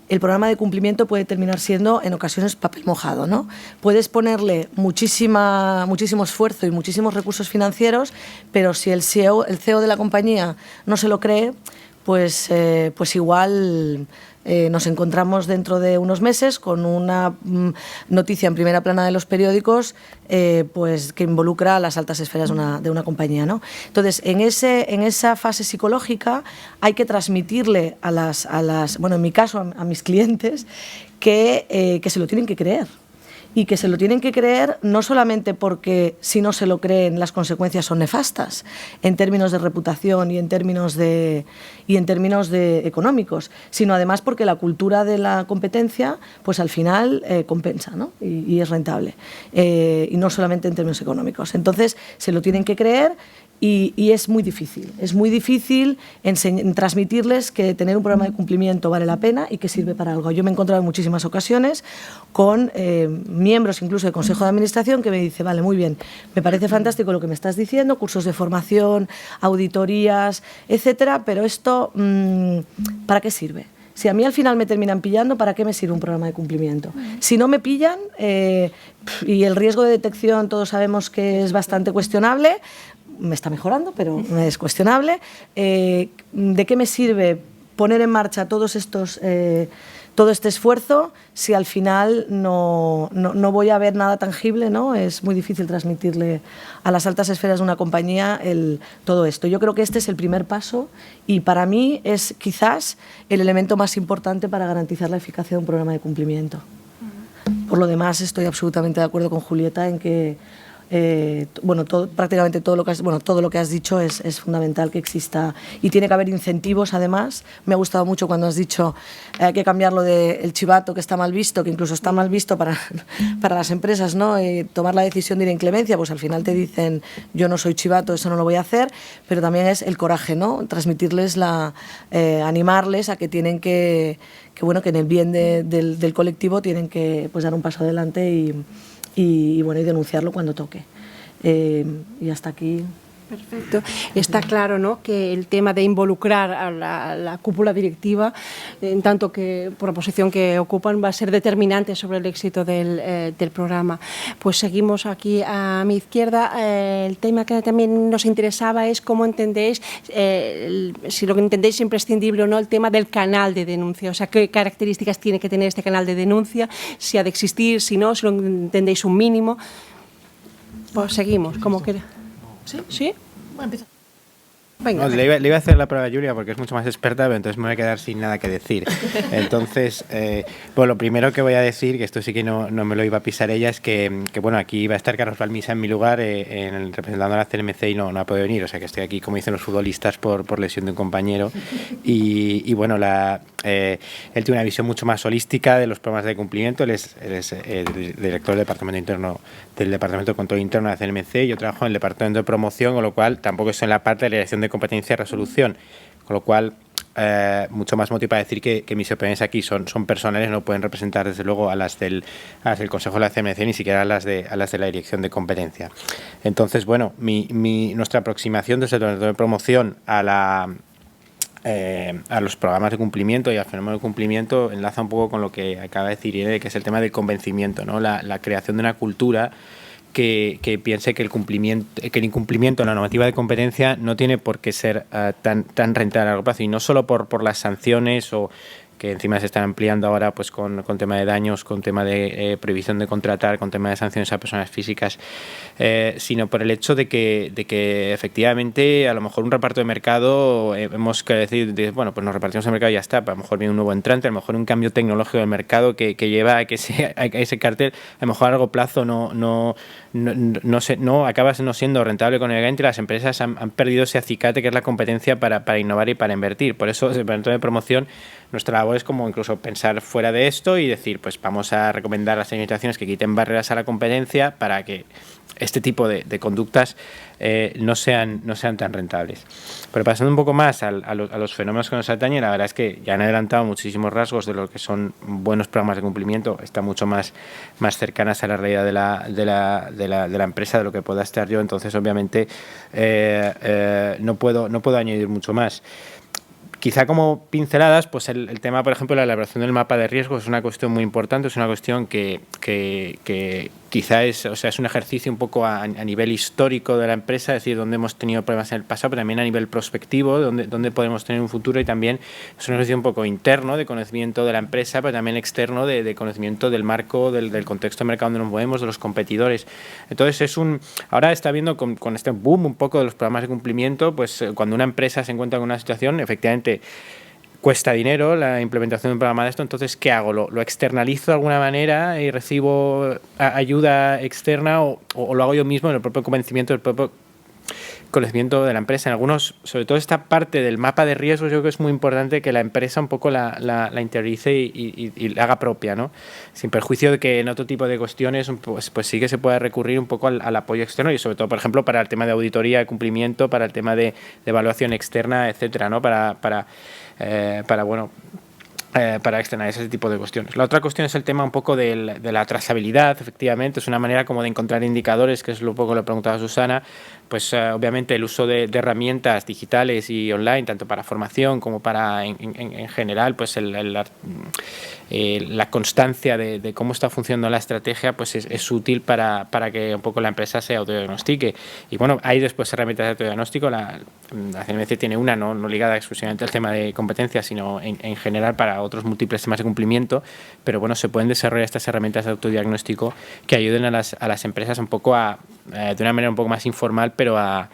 el programa de cumplimiento puede terminar siendo en ocasiones papel mojado, ¿no? Puedes ponerle muchísimo esfuerzo y muchísimos recursos financieros, pero si el CEO de la compañía no se lo cree, pues igual nos encontramos dentro de unos meses con una noticia en primera plana de los periódicos pues que involucra a las altas esferas de una compañía, ¿no? Entonces, en esa fase psicológica hay que transmitirle a las bueno, en mi caso, a mis clientes, que se lo tienen que creer. Y que se lo tienen que creer no solamente porque si no se lo creen las consecuencias son nefastas en términos de reputación y en términos de económicos, sino además porque la cultura de la competencia pues al final compensa, ¿no? y es rentable, y no solamente en términos económicos. Entonces se lo tienen que creer. Y es muy difícil transmitirles que tener un programa de cumplimiento vale la pena y que sirve para algo. Yo me he encontrado en muchísimas ocasiones con miembros incluso del Consejo de Administración que me dicen, vale, muy bien, me parece fantástico lo que me estás diciendo, cursos de formación, auditorías, etcétera, pero esto, ¿para qué sirve? Si a mí al final me terminan pillando, ¿para qué me sirve un programa de cumplimiento? Si no me pillan, y el riesgo de detección todos sabemos que es bastante cuestionable, me está mejorando, pero es cuestionable. ¿De qué me sirve poner en marcha todo este esfuerzo si al final no voy a ver nada tangible, ¿no? Es muy difícil transmitirle a las altas esferas de una compañía todo esto. Yo creo que este es el primer paso y para mí es quizás el elemento más importante para garantizar la eficacia de un programa de cumplimiento. Por lo demás, estoy absolutamente de acuerdo con Julieta en que prácticamente todo lo que has dicho es fundamental que exista y tiene que haber incentivos. Además, me ha gustado mucho cuando has dicho hay que cambiarlo del chivato, que está mal visto, que incluso está mal visto para las empresas, ¿no? Tomar la decisión de ir en clemencia, pues al final te dicen yo no soy chivato, eso no lo voy a hacer, pero también es el coraje, ¿no? Transmitirles animarles a que tienen que en el bien del colectivo tienen que pues dar un paso adelante y denunciarlo cuando toque. Y hasta aquí. Perfecto. Está claro, ¿no?, que el tema de involucrar a la cúpula directiva, en tanto que por la posición que ocupan, va a ser determinante sobre el éxito del programa. Pues seguimos aquí a mi izquierda. El tema que también nos interesaba es cómo entendéis, si lo que entendéis imprescindible o no, el tema del canal de denuncia. O sea, qué características tiene que tener este canal de denuncia, si ha de existir, si no, si lo entendéis un mínimo. Pues seguimos, como queráis. ¿Sí? Bueno, empieza. Venga. No, le iba a hacer la prueba a Julia porque es mucho más experta, pero entonces me voy a quedar sin nada que decir. Entonces, lo primero que voy a decir, que esto sí que no me lo iba a pisar ella, es que aquí iba a estar Carlos Balmisa en mi lugar representando a la CNMC y no ha podido venir. O sea que estoy aquí, como dicen los futbolistas, por lesión de un compañero. Él tiene una visión mucho más holística de los programas de cumplimiento. Él es el director del Departamento Interno del Departamento de Control Interno de la CNMC. Yo trabajo en el Departamento de Promoción, con lo cual tampoco estoy en la parte de la dirección de competencia y resolución, con lo cual mucho más motivo para decir que mis opiniones aquí son personales, no pueden representar desde luego a las del Consejo de la CNMC, ni siquiera a las de la dirección de competencia. Entonces, nuestra aproximación desde el Departamento de Promoción a los programas de cumplimiento y al fenómeno de cumplimiento enlaza un poco con lo que acaba de decir Irene, que es el tema del convencimiento, ¿no? La creación de una cultura que piense que el incumplimiento en la normativa de competencia no tiene por qué ser tan rentable a largo plazo, y no solo por las sanciones o que encima se están ampliando ahora pues con tema de daños, con tema de prohibición de contratar, con tema de sanciones a personas físicas, sino por el hecho de que efectivamente a lo mejor un reparto de mercado hemos que decir, pues nos repartimos el mercado y ya está, a lo mejor viene un nuevo entrante, a lo mejor un cambio tecnológico del mercado que lleva a que ese cartel a lo mejor a largo plazo no acaba no siendo rentable económicamente, y las empresas han perdido ese acicate que es la competencia para innovar y para invertir. Por eso, desde el Departamento de Promoción, nuestra labor luego es como incluso pensar fuera de esto y decir, pues vamos a recomendar a las administraciones que quiten barreras a la competencia para que este tipo de conductas no sean tan rentables. Pero pasando un poco más a los fenómenos que nos atañen, la verdad es que ya han adelantado muchísimos rasgos de lo que son buenos programas de cumplimiento, están mucho más cercanas a la realidad de la empresa de lo que pueda estar yo, entonces obviamente no puedo añadir mucho más. Quizá como pinceladas, pues el tema, por ejemplo, de la elaboración del mapa de riesgos es una cuestión muy importante, es una cuestión que quizá es un ejercicio un poco a nivel histórico de la empresa, es decir, donde hemos tenido problemas en el pasado, pero también a nivel prospectivo, donde podemos tener un futuro, y también es un ejercicio un poco interno de conocimiento de la empresa, pero también externo de conocimiento del marco, del contexto de mercado donde nos movemos, de los competidores. Entonces ahora está viendo con este boom un poco de los programas de cumplimiento, pues cuando una empresa se encuentra con una situación, efectivamente cuesta dinero la implementación de un programa de esto, entonces ¿qué hago? ¿Lo externalizo de alguna manera y recibo ayuda externa o lo hago yo mismo en el propio convencimiento, el propio conocimiento de la empresa? En algunos, sobre todo esta parte del mapa de riesgos, yo creo que es muy importante que la empresa un poco la interiorice y la haga propia, ¿no? Sin perjuicio de que en otro tipo de cuestiones pues sí que se puede recurrir un poco al apoyo externo, y sobre todo, por ejemplo, para el tema de auditoría de cumplimiento, para el tema de evaluación externa, etcétera, ¿no? Para externalizar ese tipo de cuestiones. La otra cuestión es el tema un poco de la trazabilidad, efectivamente, es una manera como de encontrar indicadores, que es un poco lo que preguntaba Susana, pues obviamente el uso de herramientas digitales y online, tanto para formación como para en general, pues la constancia de cómo está funcionando la estrategia, pues es útil para que un poco la empresa se autodiagnostique. Y bueno, hay después herramientas de autodiagnóstico, la CNMC tiene una, no ligada exclusivamente al tema de competencias, sino en general para otros múltiples temas de cumplimiento, pero bueno, se pueden desarrollar estas herramientas de autodiagnóstico que ayuden a las empresas un poco de una manera un poco más informal, pero a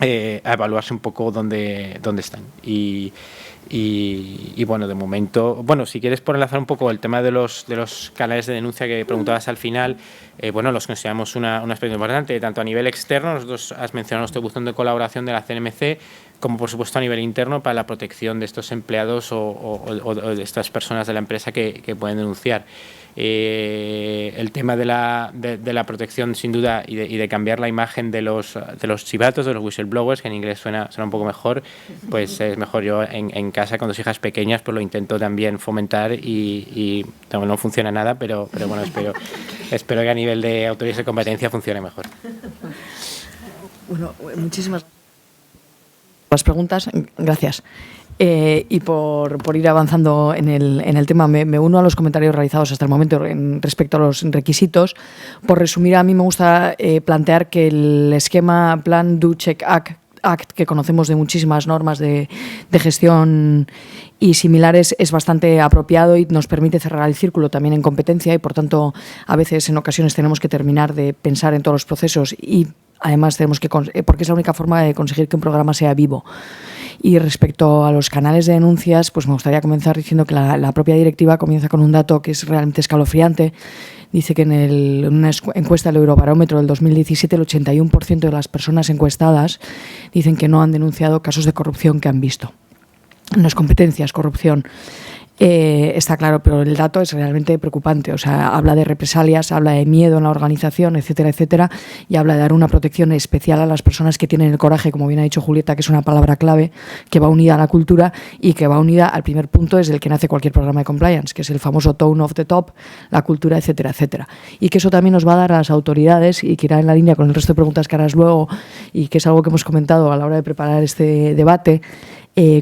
evaluarse un poco dónde están. Y bueno, de momento, bueno, si quieres por enlazar un poco el tema de los canales de denuncia que preguntabas al final, bueno, los consideramos un aspecto importante, tanto a nivel externo, nosotros has mencionado este buzón de colaboración de la CNMC, como por supuesto a nivel interno para la protección de estos empleados o de estas personas de la empresa que pueden denunciar. El tema de la protección, sin duda, y de cambiar la imagen de los chivatos, de los whistleblowers, que en inglés suena un poco mejor, pues es mejor. Yo en casa con 2 hijas pequeñas pues lo intento también fomentar y no funciona nada, pero bueno, espero que a nivel de autoridades de competencia funcione mejor. Bueno, muchísimas preguntas, gracias. Y por ir avanzando en el tema, me uno a los comentarios realizados hasta el momento respecto a los requisitos. Por resumir, a mí me gusta plantear que el esquema Plan, Do, Check, Act, que conocemos de muchísimas normas de gestión y similares, es bastante apropiado y nos permite cerrar el círculo también en competencia, y por tanto a veces en ocasiones tenemos que terminar de pensar en todos los procesos, y además tenemos porque es la única forma de conseguir que un programa sea vivo. Y respecto a los canales de denuncias, pues me gustaría comenzar diciendo que la propia directiva comienza con un dato que es realmente escalofriante. Dice que en una encuesta del Eurobarómetro del 2017, el 81% de las personas encuestadas dicen que no han denunciado casos de corrupción que han visto. No es competencia, es corrupción. Está claro, pero el dato es realmente preocupante. O sea, habla de represalias, habla de miedo en la organización, etcétera, etcétera, y habla de dar una protección especial a las personas que tienen el coraje, como bien ha dicho Julieta, que es una palabra clave, que va unida a la cultura y que va unida al primer punto desde el que nace cualquier programa de compliance, que es el famoso tone of the top, la cultura, etcétera, etcétera. Y que eso también nos va a dar a las autoridades, y que irá en la línea con el resto de preguntas que harás luego, y que es algo que hemos comentado a la hora de preparar este debate,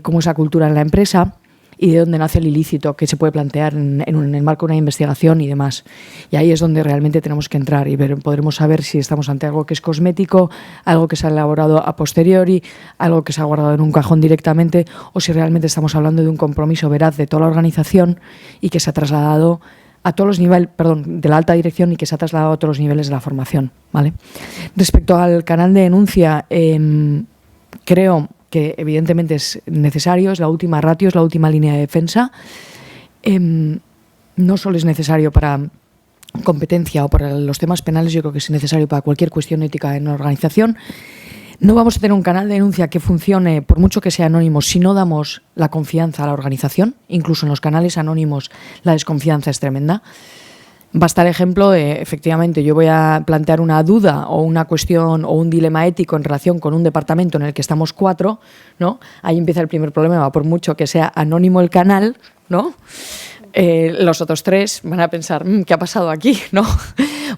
cómo es la cultura en la empresa y de dónde nace el ilícito que se puede plantear en el marco de una investigación y demás. Y ahí es donde realmente tenemos que entrar y podremos saber si estamos ante algo que es cosmético, algo que se ha elaborado a posteriori, algo que se ha guardado en un cajón directamente, o si realmente estamos hablando de un compromiso veraz de toda la organización y que se ha trasladado a todos los niveles, de la alta dirección, y que se ha trasladado a todos los niveles de la formación, ¿vale? Respecto al canal de denuncia, creo que evidentemente es necesario, es la última ratio, es la última línea de defensa. No solo es necesario para competencia o para los temas penales, yo creo que es necesario para cualquier cuestión ética en una organización. No vamos a tener un canal de denuncia que funcione, por mucho que sea anónimo, si no damos la confianza a la organización. Incluso en los canales anónimos la desconfianza es tremenda. Basta el ejemplo de, efectivamente, yo voy a plantear una duda o una cuestión o un dilema ético en relación con un departamento en el que estamos 4, ¿no? Ahí empieza el primer problema, por mucho que sea anónimo el canal, ¿no? Los otros 3 van a pensar, ¿qué ha pasado aquí? ¿No?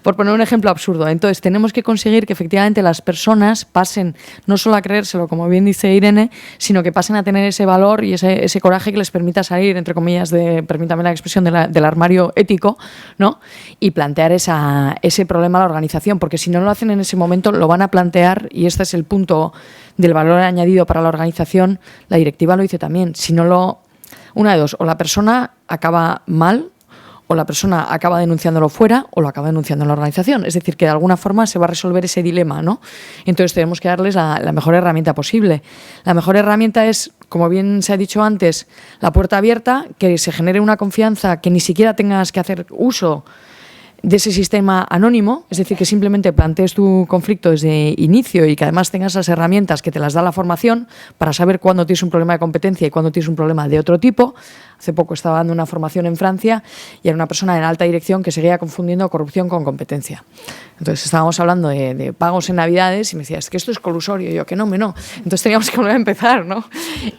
Por poner un ejemplo absurdo. Entonces, tenemos que conseguir que efectivamente las personas pasen no solo a creérselo, como bien dice Irene, sino que pasen a tener ese valor y ese coraje que les permita salir, entre comillas, permítame la expresión, del armario ético, ¿no? Y plantear ese problema a la organización, porque si no lo hacen en ese momento, lo van a plantear, y este es el punto del valor añadido para la organización. La directiva lo dice también. Si no lo... Una de dos, o la persona acaba mal, o la persona acaba denunciándolo fuera, o lo acaba denunciando en la organización. Es decir, que de alguna forma se va a resolver ese dilema, ¿no? Entonces tenemos que darles la mejor herramienta posible. La mejor herramienta es, como bien se ha dicho antes, la puerta abierta, que se genere una confianza, que ni siquiera tengas que hacer uso de ese sistema anónimo, es decir, que simplemente plantees tu conflicto desde inicio y que además tengas las herramientas que te las da la formación para saber cuándo tienes un problema de competencia y cuándo tienes un problema de otro tipo. Hace poco estaba dando una formación en Francia y era una persona en alta dirección que seguía confundiendo corrupción con competencia. Entonces estábamos hablando de pagos en Navidades y me decía, es que esto es colusorio. Y yo, que no. Entonces teníamos que volver a empezar, ¿no?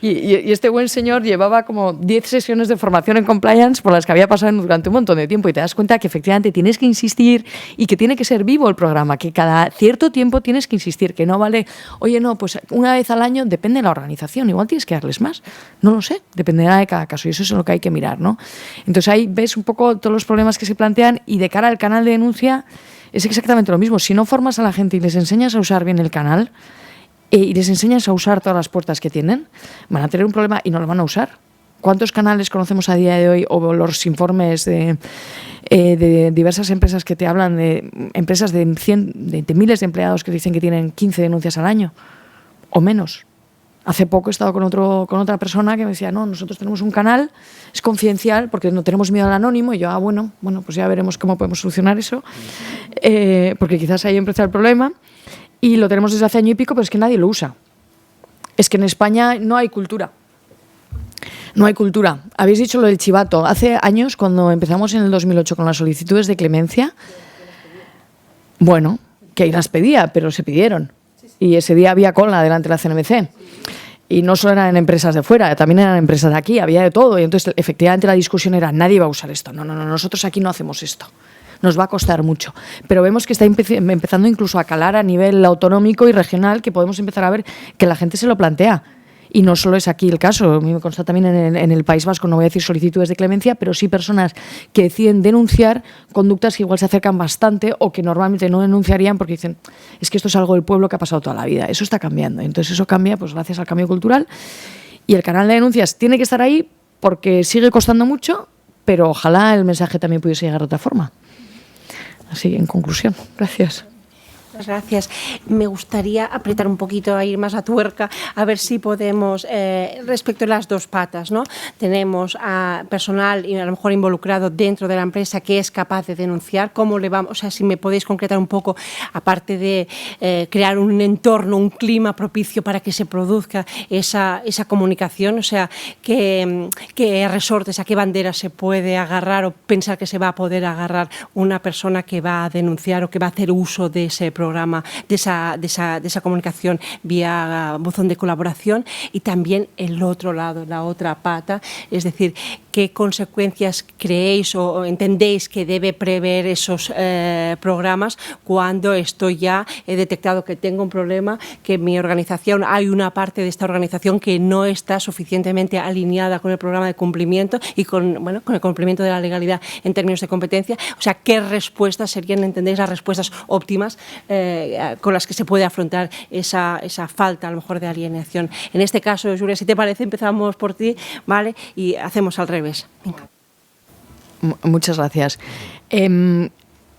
Y este buen señor llevaba como 10 sesiones de formación en compliance por las que había pasado durante un montón de tiempo, y te das cuenta que efectivamente tienes que insistir y que tiene que ser vivo el programa, que cada cierto tiempo tienes que insistir, que no vale, oye, no, pues una vez al año, depende de la organización, igual tienes que darles más, no lo sé, dependerá de cada caso, y eso es lo que hay que mirar, ¿no? Entonces ahí ves un poco todos los problemas que se plantean, y de cara al canal de denuncia es exactamente lo mismo. Si no formas a la gente y les enseñas a usar bien el canal y les enseñas a usar todas las puertas que tienen, van a tener un problema y no lo van a usar. ¿Cuántos canales conocemos a día de hoy, o los informes de diversas empresas que te hablan de empresas de miles de empleados que dicen que tienen 15 denuncias al año o menos? Hace poco he estado con otra persona que me decía, no, nosotros tenemos un canal, es confidencial porque no tenemos miedo al anónimo. Y yo, bueno, pues ya veremos cómo podemos solucionar eso, porque quizás ahí empieza el problema. Y lo tenemos desde hace año y pico, pero es que nadie lo usa. Es que en España no hay cultura. No hay cultura. Habéis dicho lo del chivato. Hace años, cuando empezamos en el 2008 con las solicitudes de clemencia, bueno, que las pedía, pero se pidieron. Y ese día había cola delante de la CNMC. Y no solo eran empresas de fuera, también eran empresas de aquí, había de todo. Y entonces, efectivamente, la discusión era, nadie va a usar esto. No, nosotros aquí no hacemos esto. Nos va a costar mucho. Pero vemos que está empezando incluso a calar a nivel autonómico y regional, que podemos empezar a ver que la gente se lo plantea. Y no solo es aquí el caso, a mí me consta también en el País Vasco, no voy a decir solicitudes de clemencia, pero sí personas que deciden denunciar conductas que igual se acercan bastante o que normalmente no denunciarían porque dicen, es que esto es algo del pueblo que ha pasado toda la vida. Eso está cambiando. Entonces eso cambia pues gracias al cambio cultural. Y el canal de denuncias tiene que estar ahí porque sigue costando mucho, pero ojalá el mensaje también pudiese llegar de otra forma. Así, en conclusión. Gracias. Gracias. Me gustaría apretar un poquito, a ir más a tuerca, a ver si podemos, respecto a las dos patas, ¿no? Tenemos a personal y a lo mejor involucrado dentro de la empresa que es capaz de denunciar. ¿Cómo le vamos? O sea, si me podéis concretar un poco, aparte de crear un entorno, un clima propicio para que se produzca esa comunicación, o sea, qué resortes, a qué banderas se puede agarrar o pensar que se va a poder agarrar una persona que va a denunciar o que va a hacer uso de ese programa, de esa comunicación vía buzón de colaboración, y también el otro lado, la otra pata, es decir, qué consecuencias creéis o entendéis que debe prever esos programas cuando estoy ya he detectado que tengo un problema, que en mi organización hay una parte de esta organización que no está suficientemente alineada con el programa de cumplimiento y con el cumplimiento de la legalidad en términos de competencia. O sea, ¿qué respuestas serían, entendéis, las respuestas óptimas con las que se puede afrontar esa falta, a lo mejor, de alineación? En este caso, Julia, si te parece, empezamos por ti, ¿vale? Y hacemos al revés. Venga. Muchas gracias.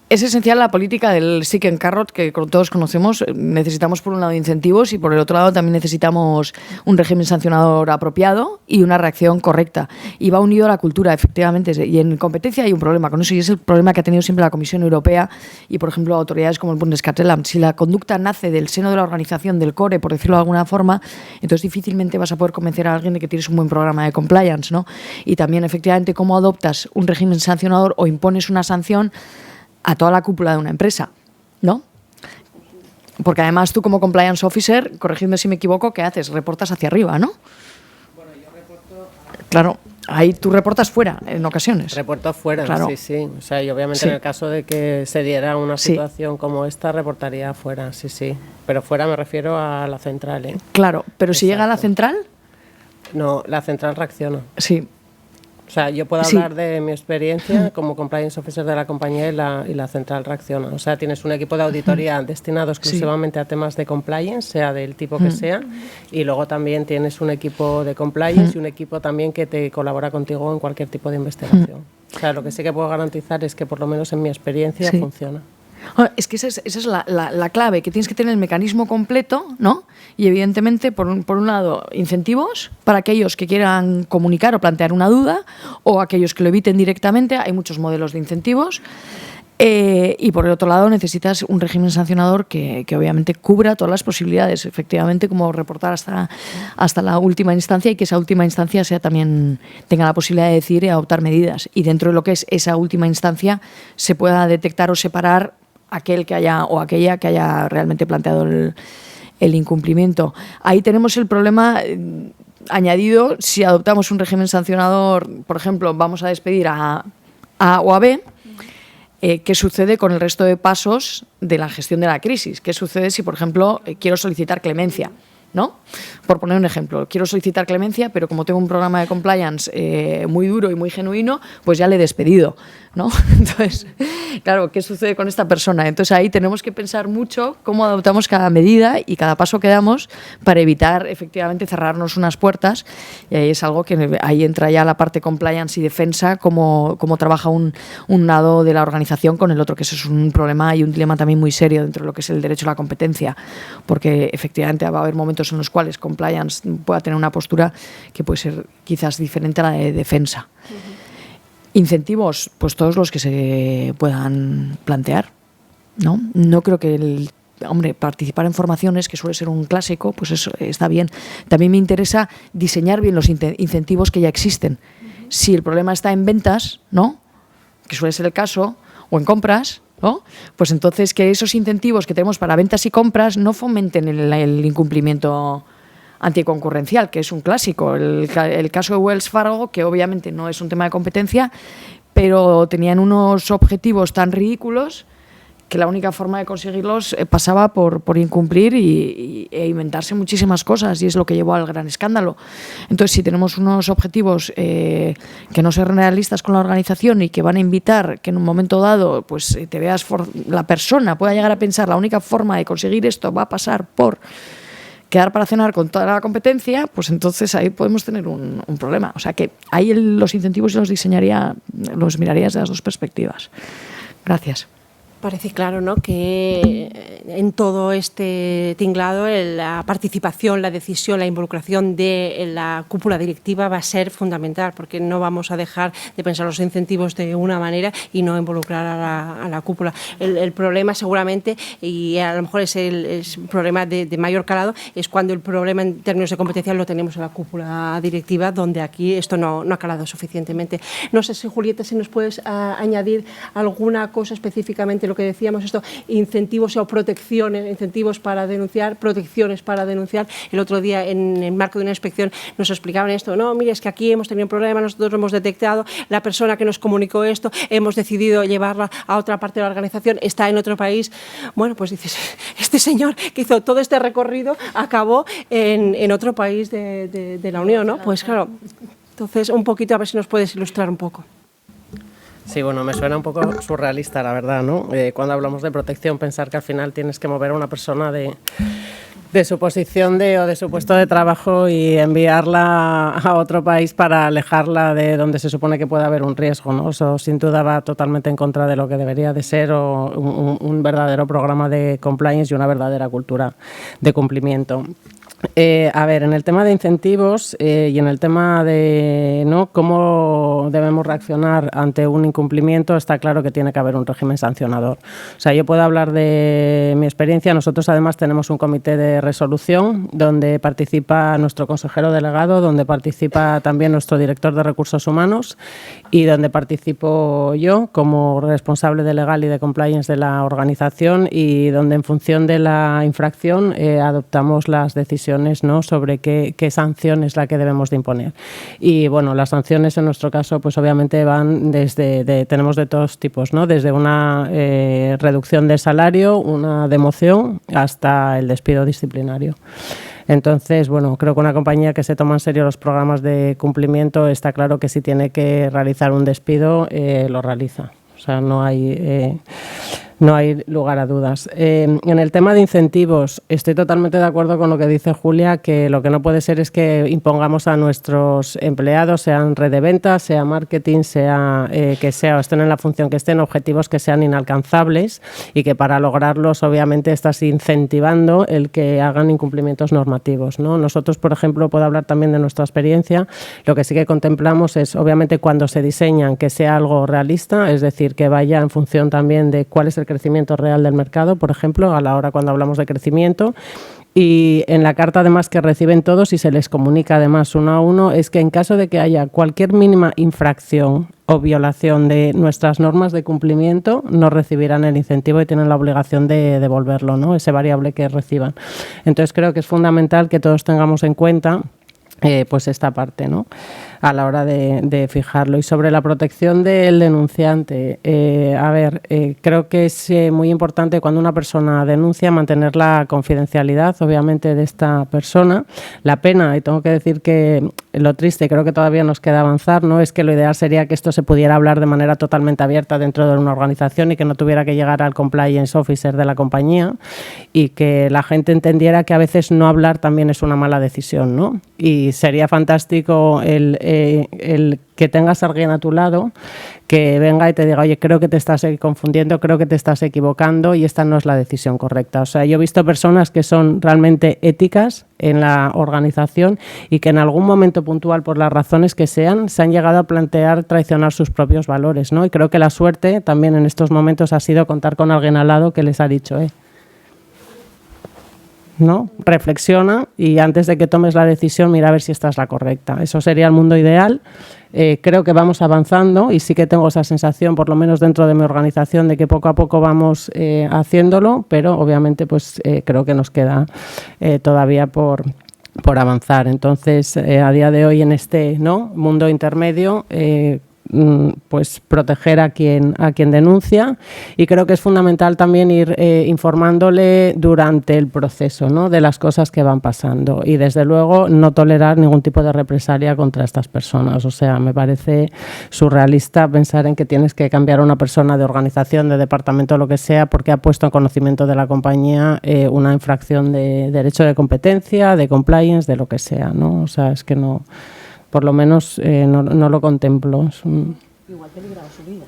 Es esencial la política del stick and carrot que todos conocemos. Necesitamos por un lado incentivos y por el otro lado también necesitamos un régimen sancionador apropiado y una reacción correcta. Y va unido a la cultura, efectivamente. Y en competencia hay un problema con eso y es el problema que ha tenido siempre la Comisión Europea y, por ejemplo, autoridades como el Bundeskartellamt. Si la conducta nace del seno de la organización, del core, por decirlo de alguna forma, entonces difícilmente vas a poder convencer a alguien de que tienes un buen programa de compliance, ¿no? Y también, efectivamente, cómo adoptas un régimen sancionador o impones una sanción a toda la cúpula de una empresa, ¿no? Porque además tú como compliance officer, corregidme si me equivoco, ¿qué haces? Reportas hacia arriba, ¿no? Bueno, yo reporto... Claro, ahí tú reportas fuera en ocasiones. Reporto fuera, claro. sí. O sea, yo obviamente Sí. en el caso de que se diera una Sí. situación como esta, reportaría fuera, sí. Pero fuera me refiero a la central, ¿eh? Claro, pero si llega a la Exacto. central, No, la central reacciona. sí. O sea, yo puedo Sí. hablar de mi experiencia como compliance officer de la compañía y la central reacciona. O sea, tienes un equipo de auditoría destinado exclusivamente a temas de compliance, sea del tipo que sea, y luego también tienes un equipo de compliance y un equipo también que te colabora contigo en cualquier tipo de investigación. O sea, lo que sí que puedo garantizar es que por lo menos en mi experiencia Sí. funciona. Es que esa es la clave, que tienes que tener el mecanismo completo, ¿no? Y evidentemente, por un lado, incentivos para aquellos que quieran comunicar o plantear una duda, o aquellos que lo eviten directamente. Hay muchos modelos de incentivos. Y por el otro lado, necesitas un régimen sancionador que obviamente cubra todas las posibilidades, efectivamente, como reportar hasta la última instancia y que esa última instancia también tenga la posibilidad de decidir y adoptar medidas. Y dentro de lo que es esa última instancia se pueda detectar o separar aquel que haya o aquella que haya realmente planteado el incumplimiento. Ahí tenemos el problema añadido si adoptamos un régimen sancionador. Por ejemplo, vamos a despedir a A o a B. ¿Qué sucede con el resto de pasos de la gestión de la crisis? ¿Qué sucede si, por ejemplo, quiero solicitar clemencia? ¿No? Por poner un ejemplo, quiero solicitar clemencia, pero como tengo un programa de compliance muy duro y muy genuino, pues ya le he despedido, ¿no? Entonces, claro, ¿qué sucede con esta persona? Entonces ahí tenemos que pensar mucho cómo adoptamos cada medida y cada paso que damos para evitar efectivamente cerrarnos unas puertas, y ahí es algo que ahí entra ya la parte compliance y defensa, cómo trabaja un lado de la organización con el otro, que eso es un problema y un dilema también muy serio dentro de lo que es el derecho a la competencia, porque efectivamente va a haber momentos en los cuales compliance pueda tener una postura que puede ser quizás diferente a la de defensa. Incentivos, pues todos los que se puedan plantear, ¿no? No creo que participar en formaciones, que suele ser un clásico, pues eso está bien. También me interesa diseñar bien los incentivos que ya existen. Si el problema está en ventas, ¿no? Que suele ser el caso, o en compras, ¿no? Pues entonces que esos incentivos que tenemos para ventas y compras no fomenten el incumplimiento anticoncurrencial, que es un clásico. El caso de Wells Fargo, que obviamente no es un tema de competencia, pero tenían unos objetivos tan ridículos que la única forma de conseguirlos pasaba por incumplir e inventarse muchísimas cosas, y es lo que llevó al gran escándalo. Entonces, si tenemos unos objetivos que no sean realistas con la organización y que van a invitar que en un momento dado pues te veas la persona pueda llegar a pensar la única forma de conseguir esto va a pasar por quedar para cenar con toda la competencia, pues entonces ahí podemos tener un problema. O sea que ahí los incentivos yo los miraría desde las dos perspectivas. Gracias. Parece claro, ¿no?, que en todo este tinglado la participación, la decisión, la involucración de la cúpula directiva va a ser fundamental, porque no vamos a dejar de pensar los incentivos de una manera y no involucrar a la cúpula. El problema seguramente, y a lo mejor es el problema de mayor calado, es cuando el problema en términos de competencia lo tenemos en la cúpula directiva, donde aquí esto no ha calado suficientemente. No sé si, Julieta, si nos puedes añadir alguna cosa específicamente lo que decíamos, esto, incentivos o protecciones, incentivos para denunciar, protecciones para denunciar. El otro día, en el marco de una inspección, nos explicaban esto. No, mire, es que aquí hemos tenido un problema, nosotros lo hemos detectado, la persona que nos comunicó esto, hemos decidido llevarla a otra parte de la organización, está en otro país. Bueno, pues dices, este señor que hizo todo este recorrido acabó en otro país de la Unión, ¿no? Pues claro, entonces un poquito, a ver si nos puedes ilustrar un poco. Sí, bueno, me suena un poco surrealista, la verdad, ¿no? Cuando hablamos de protección, pensar que al final tienes que mover a una persona de de su posición o de su puesto de trabajo y enviarla a otro país para alejarla de donde se supone que puede haber un riesgo, ¿no? Eso sin duda va totalmente en contra de lo que debería de ser un verdadero programa de compliance y una verdadera cultura de cumplimiento. A ver, en el tema de incentivos y en el tema de cómo debemos reaccionar ante un incumplimiento, está claro que tiene que haber un régimen sancionador. O sea, yo puedo hablar de mi experiencia. Nosotros además tenemos un comité de resolución donde participa nuestro consejero delegado, donde participa también nuestro director de recursos humanos y donde participo yo como responsable de legal y de compliance de la organización, y donde en función de la infracción adoptamos las decisiones, ¿no?, sobre qué sanción es la que debemos de imponer. Y bueno, las sanciones en nuestro caso pues obviamente van tenemos de todos tipos, ¿no?, desde una reducción de salario, una democión, hasta el despido disciplinario. Entonces, bueno, creo que una compañía que se toma en serio los programas de cumplimiento está claro que si tiene que realizar un despido, lo realiza. O sea, no hay lugar a dudas. En el tema de incentivos, estoy totalmente de acuerdo con lo que dice Julia, que lo que no puede ser es que impongamos a nuestros empleados, sean red de ventas, sea marketing, sea o estén en la función que estén, objetivos que sean inalcanzables, y que para lograrlos obviamente estás incentivando el que hagan incumplimientos normativos, ¿no? Nosotros, por ejemplo, puedo hablar también de nuestra experiencia, lo que sí que contemplamos es obviamente cuando se diseñan que sea algo realista, es decir, que vaya en función también de cuál es el crecimiento real del mercado, por ejemplo, a la hora cuando hablamos de crecimiento. Y en la carta además que reciben todos y se les comunica además uno a uno, es que en caso de que haya cualquier mínima infracción o violación de nuestras normas de cumplimiento, no recibirán el incentivo y tienen la obligación de devolverlo, ¿no?, ese variable que reciban. Entonces creo que es fundamental que todos tengamos en cuenta pues esta parte, ¿no?, a la hora de fijarlo. Y sobre la protección del denunciante, creo que es muy importante cuando una persona denuncia mantener la confidencialidad, obviamente, de esta persona. La pena, y tengo que decir que lo triste, creo que todavía nos queda avanzar, ¿no?, es que lo ideal sería que esto se pudiera hablar de manera totalmente abierta dentro de una organización y que no tuviera que llegar al compliance officer de la compañía, y que la gente entendiera que a veces no hablar también es una mala decisión, ¿no? Y sería fantástico el que tengas a alguien a tu lado que venga y te diga, oye, creo que te estás confundiendo, creo que te estás equivocando y esta no es la decisión correcta. O sea, yo he visto personas que son realmente éticas en la organización y que en algún momento puntual, por las razones que sean, se han llegado a plantear traicionar sus propios valores, ¿no? Y creo que la suerte también en estos momentos ha sido contar con alguien al lado que les ha dicho, ¿no?, reflexiona y antes de que tomes la decisión mira a ver si esta es la correcta. Eso sería el mundo ideal. Creo que vamos avanzando y sí que tengo esa sensación, por lo menos dentro de mi organización, de que poco a poco vamos haciéndolo, pero obviamente pues creo que nos queda todavía por avanzar. Entonces, a día de hoy en este mundo intermedio, pues proteger a quien denuncia, y creo que es fundamental también ir informándole durante el proceso, ¿no?, de las cosas que van pasando, y desde luego no tolerar ningún tipo de represalia contra estas personas. O sea, me parece surrealista pensar en que tienes que cambiar a una persona de organización, de departamento, lo que sea, porque ha puesto en conocimiento de la compañía una infracción de derecho de competencia, de compliance, de lo que sea, ¿no? O sea, es que no, por lo menos no lo contemplo. Igual peligraba su vida.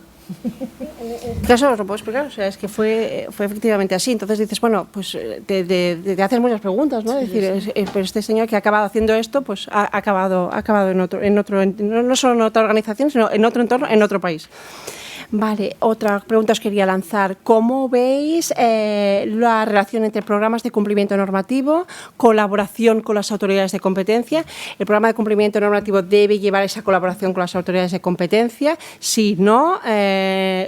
En este caso os lo puedo explicar, o sea, es que fue efectivamente así. Entonces dices, bueno, pues te haces muchas preguntas, ¿no? Es decir, pero este señor que ha acabado haciendo esto, pues ha acabado en otro, no solo en otra organización, sino en otro entorno, en otro país. Vale, otra pregunta os quería lanzar. ¿Cómo veis la relación entre programas de cumplimiento normativo, colaboración con las autoridades de competencia? ¿El programa de cumplimiento normativo debe llevar esa colaboración con las autoridades de competencia? Si no,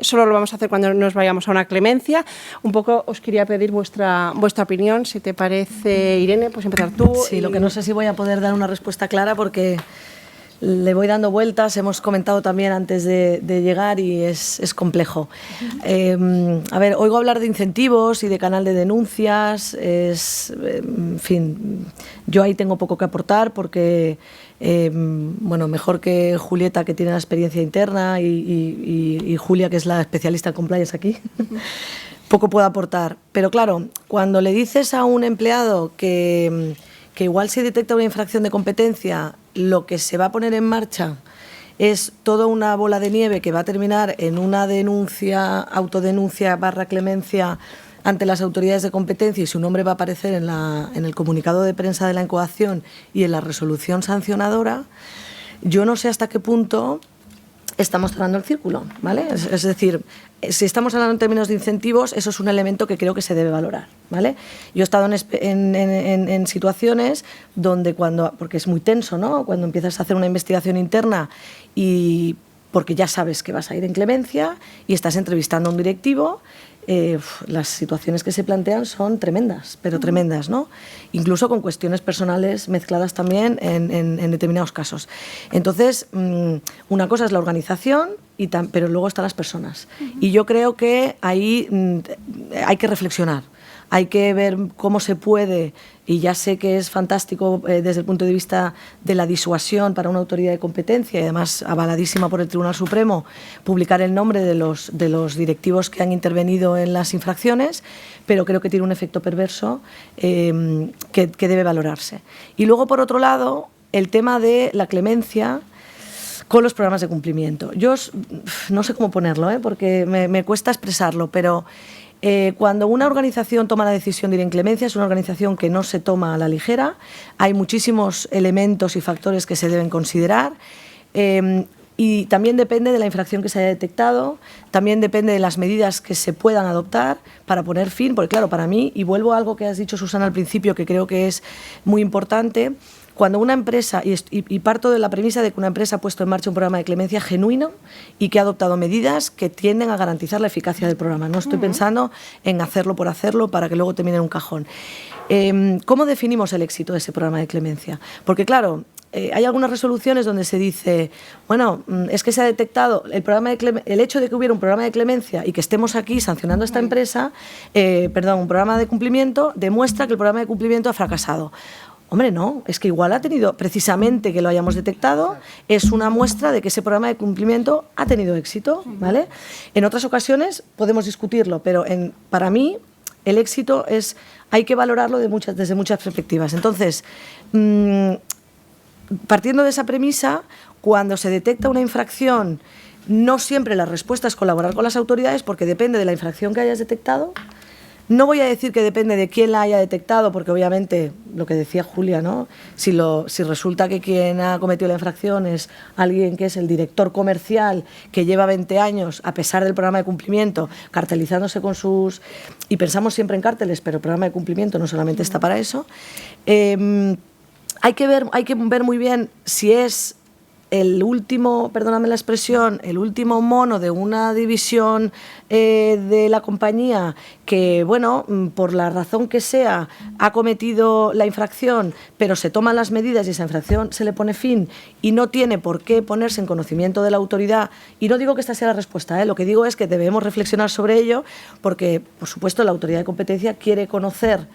solo lo vamos a hacer cuando nos vayamos a una clemencia. Un poco os quería pedir vuestra opinión, si te parece, Irene, pues empezar tú. Sí, lo que no sé si voy a poder dar una respuesta clara porque le voy dando vueltas, hemos comentado también antes de llegar y es complejo. Oigo hablar de incentivos y de canal de denuncias, en fin, yo ahí tengo poco que aportar porque, mejor que Julieta, que tiene la experiencia interna, y Julia, que es la especialista en compliance aquí, poco puedo aportar. Pero claro, cuando le dices a un empleado que igual si detecta una infracción de competencia, lo que se va a poner en marcha es toda una bola de nieve que va a terminar en una denuncia, autodenuncia / clemencia ante las autoridades de competencia, y su nombre va a aparecer en el comunicado de prensa de la incoación y en la resolución sancionadora, yo no sé hasta qué punto estamos cerrando el círculo, ¿vale? Es decir, si estamos hablando en términos de incentivos, eso es un elemento que creo que se debe valorar, ¿vale? Yo he estado en situaciones donde porque es muy tenso, ¿no? Cuando empiezas a hacer una investigación interna y porque ya sabes que vas a ir en clemencia y estás entrevistando a un directivo, las situaciones que se plantean son tremendas, pero tremendas, ¿no? Incluso con cuestiones personales mezcladas también en determinados casos. Entonces, una cosa es la organización, pero luego están las personas. Y yo creo que ahí hay que reflexionar. Hay que ver cómo se puede, y ya sé que es fantástico desde el punto de vista de la disuasión para una autoridad de competencia, y además avaladísima por el Tribunal Supremo, publicar el nombre de los directivos que han intervenido en las infracciones, pero creo que tiene un efecto perverso que debe valorarse. Y luego, por otro lado, el tema de la clemencia con los programas de cumplimiento. Yo no sé cómo ponerlo, porque me cuesta expresarlo, pero cuando una organización toma la decisión de ir en clemencia, es una organización que no se toma a la ligera, hay muchísimos elementos y factores que se deben considerar, y también depende de la infracción que se haya detectado, también depende de las medidas que se puedan adoptar para poner fin, porque claro, para mí, y vuelvo a algo que has dicho, Susana, al principio, que creo que es muy importante, cuando una empresa, y parto de la premisa de que una empresa ha puesto en marcha un programa de clemencia genuino y que ha adoptado medidas que tienden a garantizar la eficacia del programa. No estoy pensando en hacerlo por hacerlo para que luego termine en un cajón. ¿Cómo definimos el éxito de ese programa de clemencia? Porque claro, hay algunas resoluciones donde se dice, bueno, es que se ha detectado el hecho de que hubiera un programa de clemencia y que estemos aquí sancionando a esta empresa, un programa de cumplimiento, demuestra que el programa de cumplimiento ha fracasado. Hombre, no, es que igual ha tenido, precisamente que lo hayamos detectado, es una muestra de que ese programa de cumplimiento ha tenido éxito, ¿vale? En otras ocasiones podemos discutirlo, pero para mí el éxito hay que valorarlo desde muchas perspectivas. Entonces, partiendo de esa premisa, cuando se detecta una infracción, no siempre la respuesta es colaborar con las autoridades, porque depende de la infracción que hayas detectado. No voy a decir que depende de quién la haya detectado, porque obviamente, lo que decía Julia, ¿no? Si resulta que quien ha cometido la infracción es alguien que es el director comercial, que lleva 20 años, a pesar del programa de cumplimiento, cartelizándose con sus... Y pensamos siempre en cárteles, pero el programa de cumplimiento no solamente está para eso. Hay que ver muy bien si es el último, perdóname la expresión, el último mono de una división de la compañía que, bueno, por la razón que sea, ha cometido la infracción, pero se toman las medidas y esa infracción se le pone fin y no tiene por qué ponerse en conocimiento de la autoridad. Y no digo que esta sea la respuesta, lo que digo es que debemos reflexionar sobre ello porque, por supuesto, la autoridad de competencia quiere conocer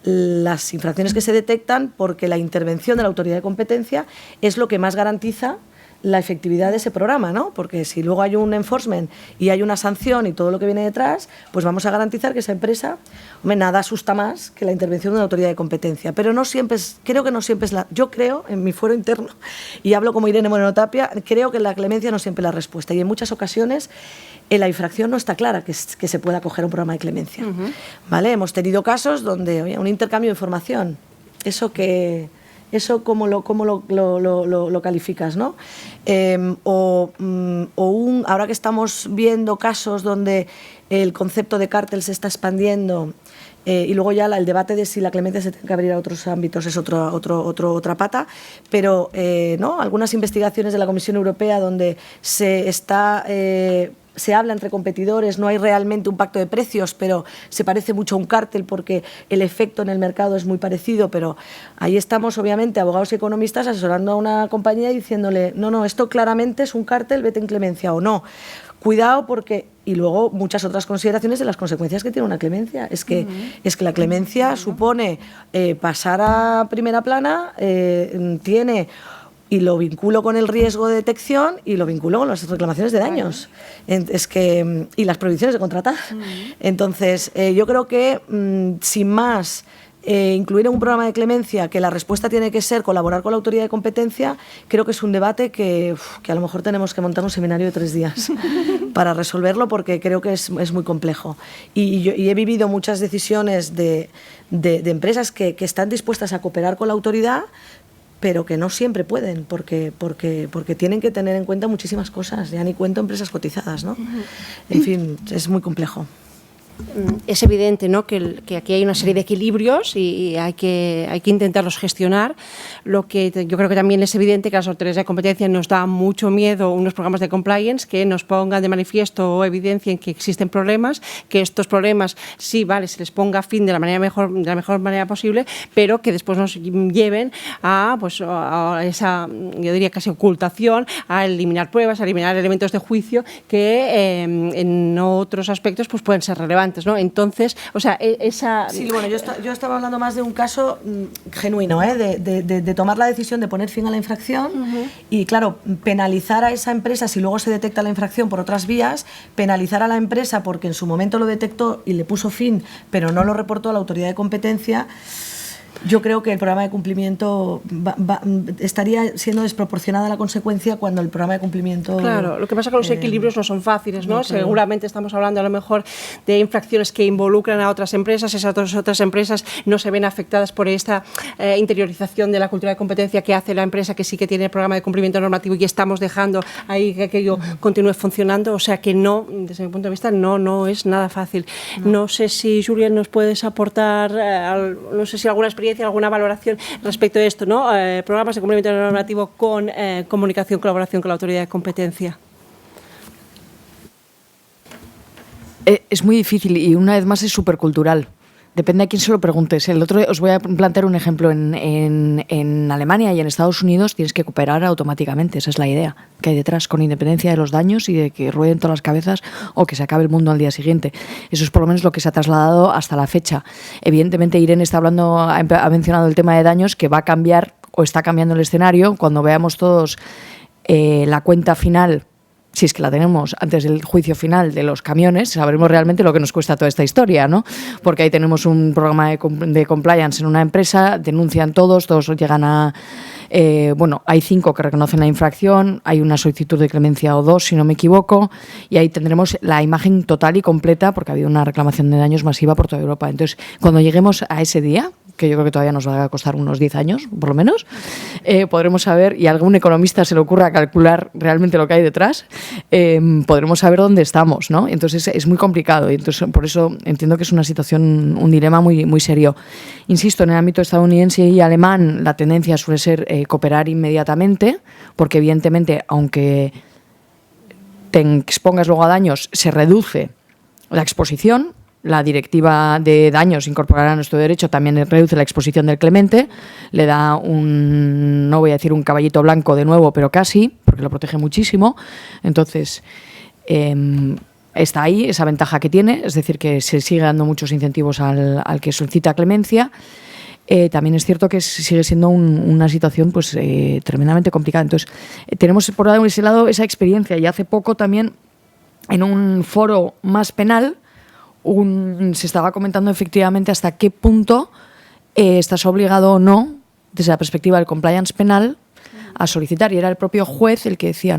las infracciones que se detectan porque la intervención de la autoridad de competencia es lo que más garantiza la efectividad de ese programa, ¿no? Porque si luego hay un enforcement y hay una sanción y todo lo que viene detrás, pues vamos a garantizar que esa empresa, nada asusta más que la intervención de una autoridad de competencia. Pero no siempre creo que no siempre es yo creo, en mi fuero interno, y hablo como Irene Moreno Tapia, creo que la clemencia no siempre es la respuesta y en muchas ocasiones la infracción no está clara que se pueda acoger a un programa de clemencia. ¿Vale? Hemos tenido casos donde, oye, un intercambio de información, eso cómo lo calificas, ¿no? Ahora que estamos viendo casos donde el concepto de cártel se está expandiendo y luego ya el debate de si la clemencia se tiene que abrir a otros ámbitos es otra pata, pero ¿no? Algunas investigaciones de la Comisión Europea donde se habla entre competidores, no hay realmente un pacto de precios, pero se parece mucho a un cártel porque el efecto en el mercado es muy parecido, pero ahí estamos, obviamente, abogados y economistas asesorando a una compañía y diciéndole, no, esto claramente es un cártel, vete en clemencia o no. Cuidado porque... Y luego muchas otras consideraciones de las consecuencias que tiene una clemencia. Es que la clemencia supone pasar a primera plana, tiene y lo vinculo con el riesgo de detección y lo vinculo con las reclamaciones de daños. Y las prohibiciones de contratar. Entonces, yo creo que, sin más, incluir en un programa de clemencia que la respuesta tiene que ser colaborar con la autoridad de competencia, creo que es un debate que a lo mejor tenemos que montar un seminario de 3 días para resolverlo, porque creo que es muy complejo. Y he vivido muchas decisiones de empresas que están dispuestas a cooperar con la autoridad, pero que no siempre pueden, porque tienen que tener en cuenta muchísimas cosas. Ya ni cuento empresas cotizadas, ¿no? En fin, es muy complejo. Es evidente, ¿no?, que aquí hay una serie de equilibrios y hay que intentarlos gestionar. Lo que yo creo que también es evidente que las autoridades de competencia nos da mucho miedo unos programas de compliance que nos pongan de manifiesto o evidencien que existen problemas, que estos problemas sí, vale, se les ponga fin de la mejor manera posible, pero que después nos lleven a esa, yo diría, casi ocultación, a eliminar pruebas, a eliminar elementos de juicio que en otros aspectos pues pueden ser relevantes, ¿no? Entonces, o sea, esa... Sí, bueno, yo estaba hablando más de un caso genuino, de tomar la decisión de poner fin a la infracción y, claro, penalizar a esa empresa si luego se detecta la infracción por otras vías, penalizar a la empresa porque en su momento lo detectó y le puso fin, pero no lo reportó a la autoridad de competencia. Yo creo que el programa de cumplimiento estaría siendo desproporcionada la consecuencia cuando el programa de cumplimiento... Claro, lo que pasa es que los equilibrios no son fáciles, ¿no? Seguramente estamos hablando a lo mejor de infracciones que involucran a otras empresas, esas otras empresas no se ven afectadas por esta interiorización de la cultura de competencia que hace la empresa que sí que tiene el programa de cumplimiento normativo y estamos dejando ahí que aquello continúe funcionando, o sea que no, desde mi punto de vista, no es nada fácil. No sé si, Julián, nos puedes aportar, no sé si alguna experiencia, alguna valoración respecto a esto, ¿no? Programas de cumplimiento normativo con comunicación, colaboración con la autoridad de competencia. Es muy difícil y una vez más es supercultural. Depende a quién se lo preguntes. El otro, os voy a plantear un ejemplo. En Alemania y en Estados Unidos tienes que cooperar automáticamente. Esa es la idea que hay detrás, con independencia de los daños y de que rueden todas las cabezas o que se acabe el mundo al día siguiente. Eso es por lo menos lo que se ha trasladado hasta la fecha. Evidentemente, Irene ha mencionado el tema de daños, que va a cambiar o está cambiando el escenario. Cuando veamos todos la cuenta final, si es que la tenemos antes del juicio final de los camiones, sabremos realmente lo que nos cuesta toda esta historia, ¿no? Porque ahí tenemos un programa de compliance en una empresa, denuncian todos llegan a... hay 5 que reconocen la infracción, hay una solicitud de clemencia o 2, si no me equivoco, y ahí tendremos la imagen total y completa porque ha habido una reclamación de daños masiva por toda Europa. Entonces, cuando lleguemos a ese día, que yo creo que todavía nos va a costar unos 10 años, por lo menos, podremos saber, y a algún economista se le ocurra calcular realmente lo que hay detrás, podremos saber dónde estamos, ¿no? Entonces es muy complicado y entonces por eso entiendo que es una situación, un dilema muy, muy serio. Insisto, en el ámbito estadounidense y alemán la tendencia suele ser cooperar inmediatamente, porque evidentemente, aunque te expongas luego a daños, se reduce la exposición. La directiva de daños incorporada a nuestro derecho también reduce la exposición del clemente, le da no voy a decir un caballito blanco de nuevo, pero casi, porque lo protege muchísimo. Entonces, está ahí esa ventaja que tiene, es decir, que se sigue dando muchos incentivos al que solicita clemencia. También es cierto que sigue siendo una situación pues tremendamente complicada. Entonces, tenemos por ese lado esa experiencia, y hace poco también en un foro más penal se estaba comentando efectivamente hasta qué punto estás obligado o no, desde la perspectiva del compliance penal, a solicitar, y era el propio juez el que decía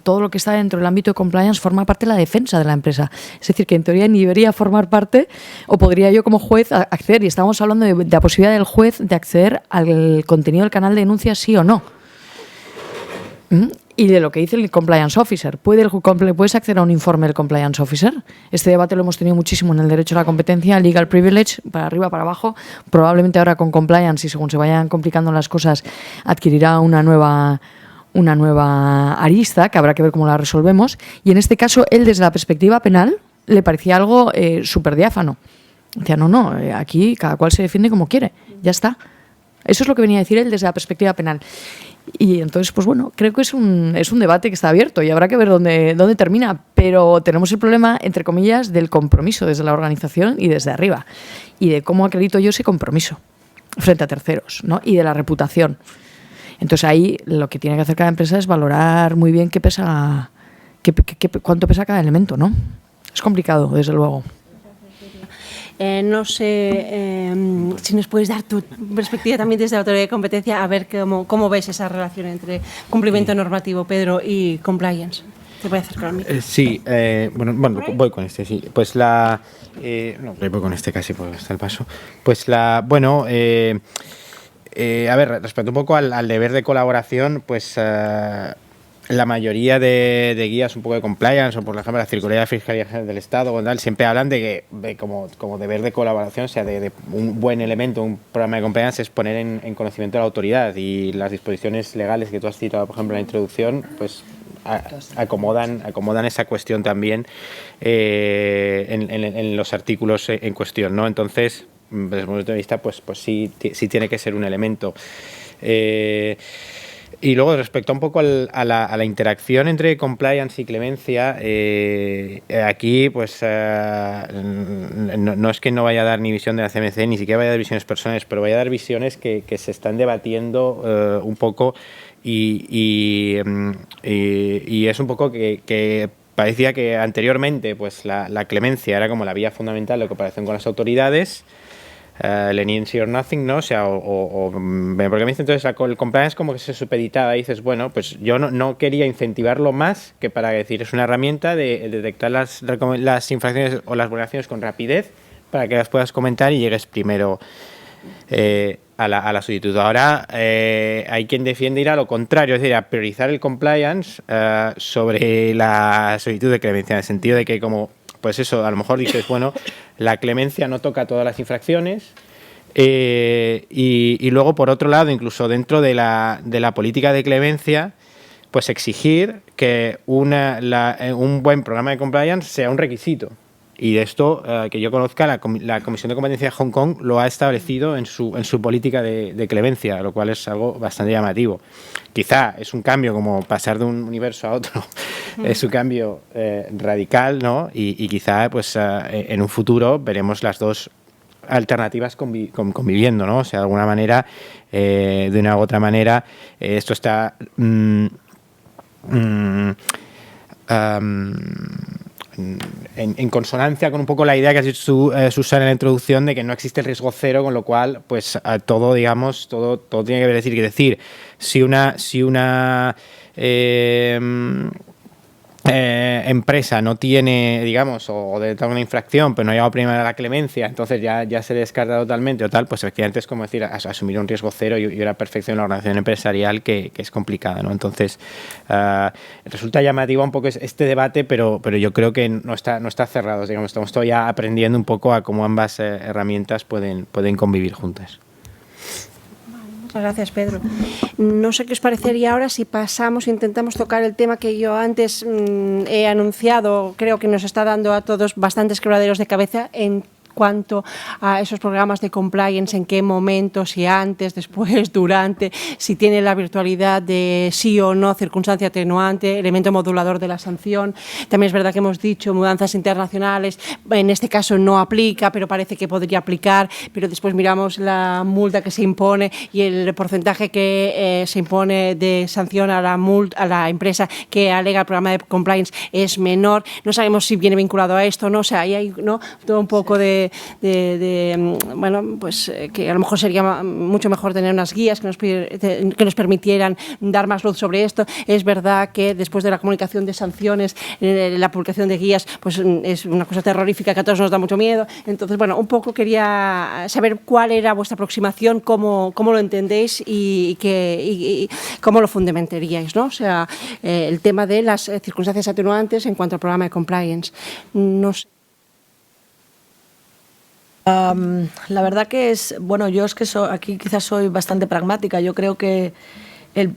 todo lo que está dentro del ámbito de compliance forma parte de la defensa de la empresa, es decir, que en teoría ni debería formar parte, o podría yo como juez acceder, y estamos hablando de la posibilidad del juez de acceder al contenido del canal de denuncia sí o no. Y de lo que dice el compliance officer. ¿Puedes acceder a un informe del compliance officer? Este debate lo hemos tenido muchísimo en el derecho a la competencia, legal privilege, para arriba, para abajo. Probablemente ahora con compliance, y según se vayan complicando las cosas, adquirirá una nueva arista, que habrá que ver cómo la resolvemos. Y en este caso, él desde la perspectiva penal le parecía algo súper diáfano. Decía, aquí cada cual se defiende como quiere, ya está. Eso es lo que venía a decir él desde la perspectiva penal. Y entonces, pues bueno, creo que es un debate que está abierto y habrá que ver dónde termina, pero tenemos el problema, entre comillas, del compromiso desde la organización y desde arriba, y de cómo acredito yo ese compromiso frente a terceros, ¿no? Y de la reputación. Entonces ahí lo que tiene que hacer cada empresa es valorar muy bien cuánto pesa cada elemento, ¿no? Es complicado, desde luego. No sé si nos puedes dar tu perspectiva también desde la Autoridad de Competencia, a ver cómo ves esa relación entre cumplimiento normativo, Pedro, y compliance. Te voy a acercar al micro. Sí, bueno, voy con este, sí. Pues no, voy con este casi, pues está el paso. Pues a ver, respecto un poco al deber de colaboración, pues la mayoría de guías un poco de compliance, o por ejemplo la Circularidad de Fiscalía General del Estado o tal, siempre hablan de que como deber de colaboración, o sea, de un buen elemento, un programa de compliance es poner en conocimiento de la autoridad, y las disposiciones legales que tú has citado, por ejemplo, en la introducción, pues acomodan esa cuestión también en los artículos en cuestión, ¿no? Entonces, desde el punto de vista, pues sí tiene que ser un elemento. Y luego, respecto un poco a la interacción entre compliance y clemencia, aquí pues no es que no vaya a dar ni visión de la CMC, ni siquiera vaya a dar visiones personales, pero vaya a dar visiones que se están debatiendo un poco, y es un poco que parecía que anteriormente pues la clemencia era como la vía fundamental de cooperación con las autoridades, leniency or nothing, ¿no? O sea, porque me dice, entonces el compliance como que se supeditaba, y dices, bueno, pues yo no quería incentivarlo más que para decir, es una herramienta de detectar las infracciones o las vulneraciones con rapidez para que las puedas comentar y llegues primero a la solicitud. Ahora hay quien defiende ir a lo contrario, es decir, a priorizar el compliance sobre la solicitud de clemencia, en el sentido de que como pues eso, a lo mejor dices, bueno, la clemencia no toca todas las infracciones, y luego, por otro lado, incluso dentro de la política de clemencia, pues exigir que un buen programa de compliance sea un requisito. Y de esto, que yo conozca, la Comisión de Competencia de Hong Kong lo ha establecido en su política de clemencia, lo cual es algo bastante llamativo. Quizá es un cambio como pasar de un universo a otro, es un cambio radical, ¿no? Y quizá pues en un futuro veremos las dos alternativas conviviendo, ¿no? O sea, de alguna manera, de una u otra manera, esto está en consonancia con un poco la idea que has dicho tú, Susana, en la introducción, de que no existe el riesgo cero, con lo cual pues todo tiene que decir, si una empresa no tiene, digamos, o detecta una infracción, pero no ha llegado primero a la clemencia, entonces ya se descarta totalmente o tal, pues efectivamente es como decir, asumir un riesgo cero y una perfección en la organización empresarial que es complicada, ¿no? Entonces, resulta llamativo un poco este debate, pero yo creo que no está cerrado, digamos, estamos todavía aprendiendo un poco a cómo ambas herramientas pueden convivir juntas. Muchas gracias, Pedro. No sé qué os parecería ahora si pasamos, intentamos tocar el tema que yo antes he anunciado, creo que nos está dando a todos bastantes quebraderos de cabeza en cuanto a esos programas de compliance, en qué momento, si antes, después, durante, si tiene la virtualidad de sí o no, circunstancia atenuante, elemento modulador de la sanción. También es verdad que hemos dicho mudanzas internacionales, en este caso no aplica, pero parece que podría aplicar, pero después miramos la multa que se impone y el porcentaje que se impone de sanción a la empresa que alega el programa de compliance es menor. No sabemos si viene vinculado a esto o no, o sea, ahí hay, ¿no?, todo un poco de bueno, pues que a lo mejor sería mucho mejor tener unas guías que nos permitieran dar más luz sobre esto. Es verdad que después de la comunicación de sanciones, la publicación de guías, pues es una cosa terrorífica que a todos nos da mucho miedo. Entonces, bueno, un poco quería saber cuál era vuestra aproximación, cómo lo entendéis y cómo lo fundamentaríais, ¿no? O sea, el tema de las circunstancias atenuantes en cuanto al programa de compliance. No sé. La verdad que bueno, yo es que aquí quizás soy bastante pragmática. Yo creo que el